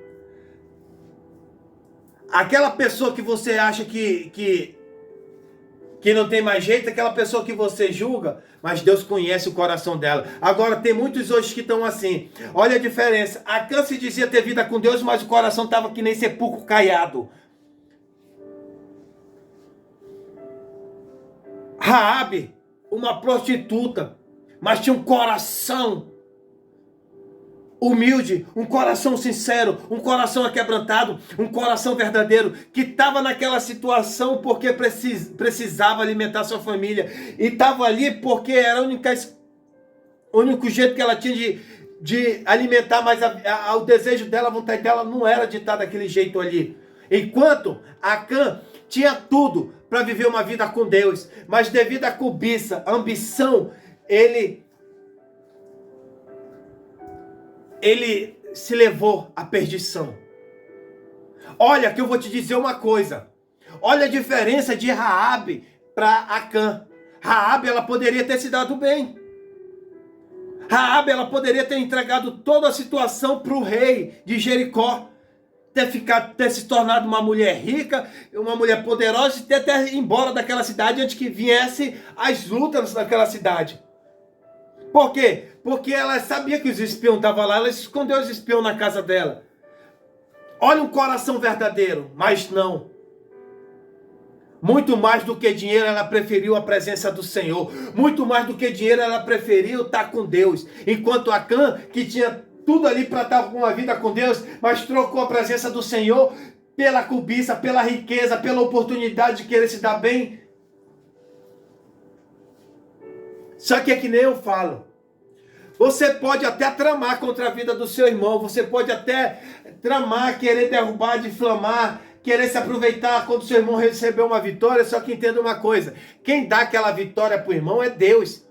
Aquela pessoa que você acha que não tem mais jeito, aquela pessoa que você julga, mas Deus conhece o coração dela. Agora tem muitos hoje que estão assim. Olha a diferença. Acã se dizia ter vida com Deus, mas o coração estava que nem sepulcro caiado. Raabe, uma prostituta, mas tinha um coração humilde, um coração sincero, um coração aquebrantado, um coração verdadeiro, que estava naquela situação porque precisava alimentar sua família, e estava ali porque era o único jeito que ela tinha de alimentar, mas o desejo dela, a vontade dela não era de estar daquele jeito ali. Enquanto Acã tinha tudo para viver uma vida com Deus, mas devido à cobiça, à ambição, ele se levou à perdição. Olha que eu vou te dizer uma coisa. Olha a diferença de Raabe para Acã. Raabe, ela poderia ter se dado bem. Raabe, ela poderia ter entregado toda a situação para o rei de Jericó. Ter se tornado uma mulher rica, uma mulher poderosa, e ter ido embora daquela cidade antes que viesse as lutas naquela cidade. Por quê? Porque ela sabia que os espiões estavam lá, ela escondeu os espiões na casa dela. Olha um coração verdadeiro, mas não. Muito mais do que dinheiro, ela preferiu a presença do Senhor. Muito mais do que dinheiro, ela preferiu estar com Deus. Enquanto Acã, que tinha tudo ali para estar com uma vida com Deus, mas trocou a presença do Senhor pela cobiça, pela riqueza, pela oportunidade de querer se dar bem. Só que é que nem eu falo. Você pode até tramar contra a vida do seu irmão, você pode até tramar, querer derrubar, difamar, querer se aproveitar quando o seu irmão recebeu uma vitória, só que entenda uma coisa, quem dá aquela vitória para o irmão é Deus.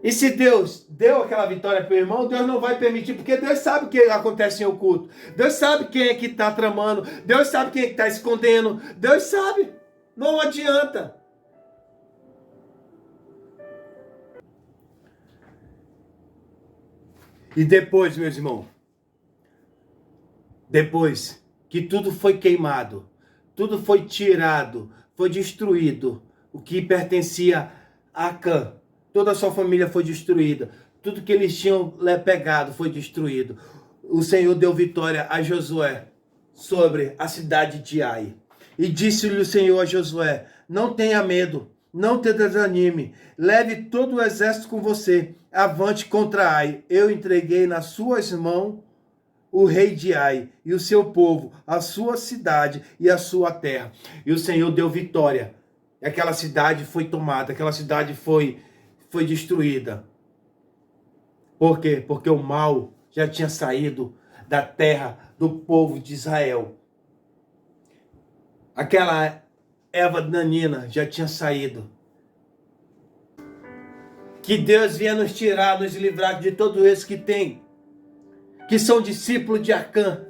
E se Deus deu aquela vitória para o irmão, Deus não vai permitir, porque Deus sabe o que acontece em oculto. Deus sabe quem é que está tramando, Deus sabe quem é que está escondendo, Deus sabe, não adianta. E depois, meus irmãos, depois que tudo foi queimado, tudo foi tirado, foi destruído, o que pertencia a Acã, toda a sua família foi destruída, tudo que eles tinham pegado foi destruído. O Senhor deu vitória a Josué sobre a cidade de Ai. E disse-lhe o Senhor a Josué: não tenha medo, não te desanime, leve todo o exército com você, avante contra Ai. Eu entreguei nas suas mãos o rei de Ai e o seu povo, a sua cidade e a sua terra. E o Senhor deu vitória. Aquela cidade foi tomada, aquela cidade foi destruída. Por quê? Porque o mal já tinha saído da terra do povo de Israel. Aquela erva danina já tinha saído. Que Deus venha nos tirar, nos livrar de todos esses que são discípulos de Acã.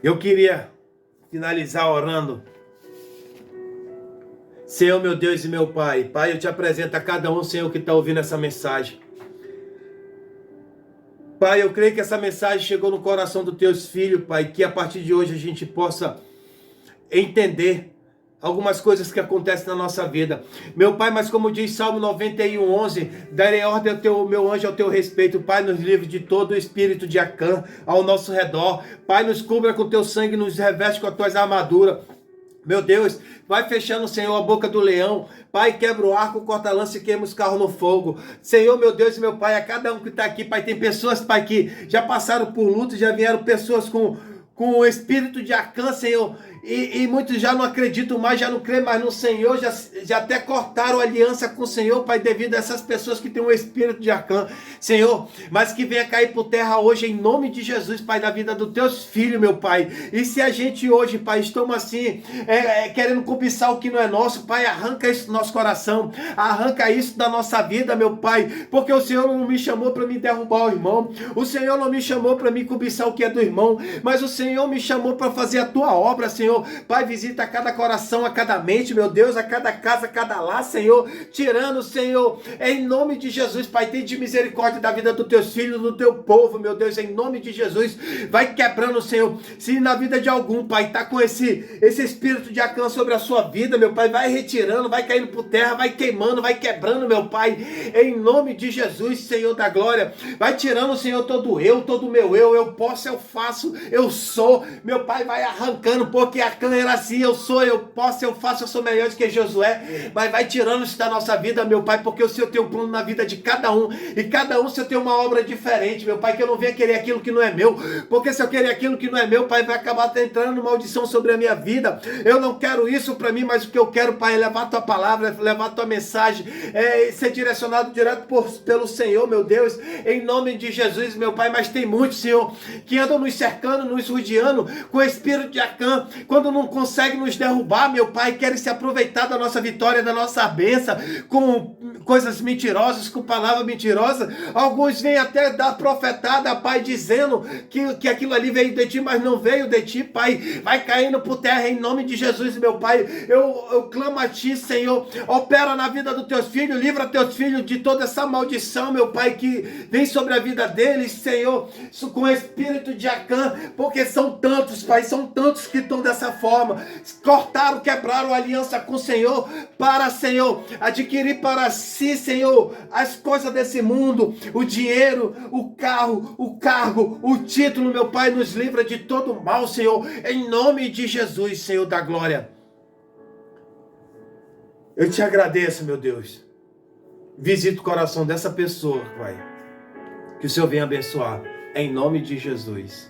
Eu queria finalizar orando. Senhor, meu Deus e meu Pai, Pai, eu te apresento a cada um, Senhor, que está ouvindo essa mensagem. Pai, eu creio que essa mensagem chegou no coração dos teus filhos, Pai, que a partir de hoje a gente possa entender algumas coisas que acontecem na nossa vida. Meu Pai, mas como diz Salmo 91:11, darei ordem ao meu anjo ao teu respeito. Pai, nos livre de todo o espírito de Acã ao nosso redor. Pai, nos cubra com teu sangue, nos reveste com as tuas armaduras. Meu Deus, vai fechando, Senhor, a boca do leão. Pai, quebra o arco, corta a lança e queima os carros no fogo. Senhor, meu Deus e meu Pai, a cada um que está aqui, Pai, tem pessoas, Pai, que já passaram por luta, já vieram pessoas com com o espírito de Acã, Senhor, e muitos já não acreditam mais, já não creem mais no Senhor, já até cortaram aliança com o Senhor, Pai, devido a essas pessoas que têm um espírito de Acã, Senhor, mas que venha cair por terra hoje, em nome de Jesus, Pai, da vida dos teus filhos, meu Pai. E se a gente hoje, Pai, estamos assim, querendo cobiçar o que não é nosso, Pai, arranca isso do nosso coração, arranca isso da nossa vida, meu Pai, porque o Senhor não me chamou para me derrubar o irmão, o Senhor não me chamou para me cobiçar o que é do irmão, mas o Senhor me chamou para fazer a tua obra, Senhor. Pai, visita a cada coração, a cada mente, meu Deus, a cada casa, a cada lar, Senhor, tirando, Senhor, em nome de Jesus, Pai, tem de misericórdia da vida dos teus filhos, do teu povo, meu Deus, em nome de Jesus, vai quebrando, Senhor, se na vida de algum, Pai, tá com esse espírito de Acã sobre a sua vida, meu Pai, vai retirando, vai caindo por terra, vai queimando, vai quebrando, meu Pai, em nome de Jesus, Senhor da glória, vai tirando, Senhor, todo o meu eu posso, eu faço, eu sou, meu Pai, vai arrancando, porque Acã era assim, eu sou, eu posso, eu faço, eu sou melhor do que Josué, mas vai tirando isso da nossa vida, meu Pai, porque o Senhor tem um plano na vida de cada um, e cada um o Senhor tem uma obra diferente, meu Pai, que eu não venha querer aquilo que não é meu, porque se eu querer aquilo que não é meu, Pai, vai acabar entrando maldição sobre a minha vida, eu não quero isso para mim, mas o que eu quero, Pai, é levar a tua palavra, levar a tua mensagem, ser direcionado direto pelo Senhor, meu Deus, em nome de Jesus, meu Pai, mas tem muitos, Senhor, que andam nos cercando, nos rodeando, com o espírito de Acã, quando não consegue nos derrubar, meu Pai, querem se aproveitar da nossa vitória, da nossa bênção, com coisas mentirosas, com palavras mentirosas. Alguns vêm até dar profetada, Pai, dizendo que aquilo ali veio de ti, mas não veio de ti, Pai. Vai caindo por terra em nome de Jesus, meu Pai. Eu clamo a ti, Senhor, opera na vida dos teus filhos, livra teus filhos de toda essa maldição, meu Pai, que vem sobre a vida deles, Senhor, com o espírito de Acã, porque são tantos, Pai, são tantos que estão dessa forma, cortaram, quebraram a aliança com o Senhor, para, Senhor, adquirir para si, Senhor, as coisas desse mundo, o dinheiro, o carro, o cargo, o título, meu Pai, nos livra de todo mal, Senhor, em nome de Jesus, Senhor da glória. Eu te agradeço, meu Deus. Visita o coração dessa pessoa, Pai, que o Senhor venha abençoar, em nome de Jesus.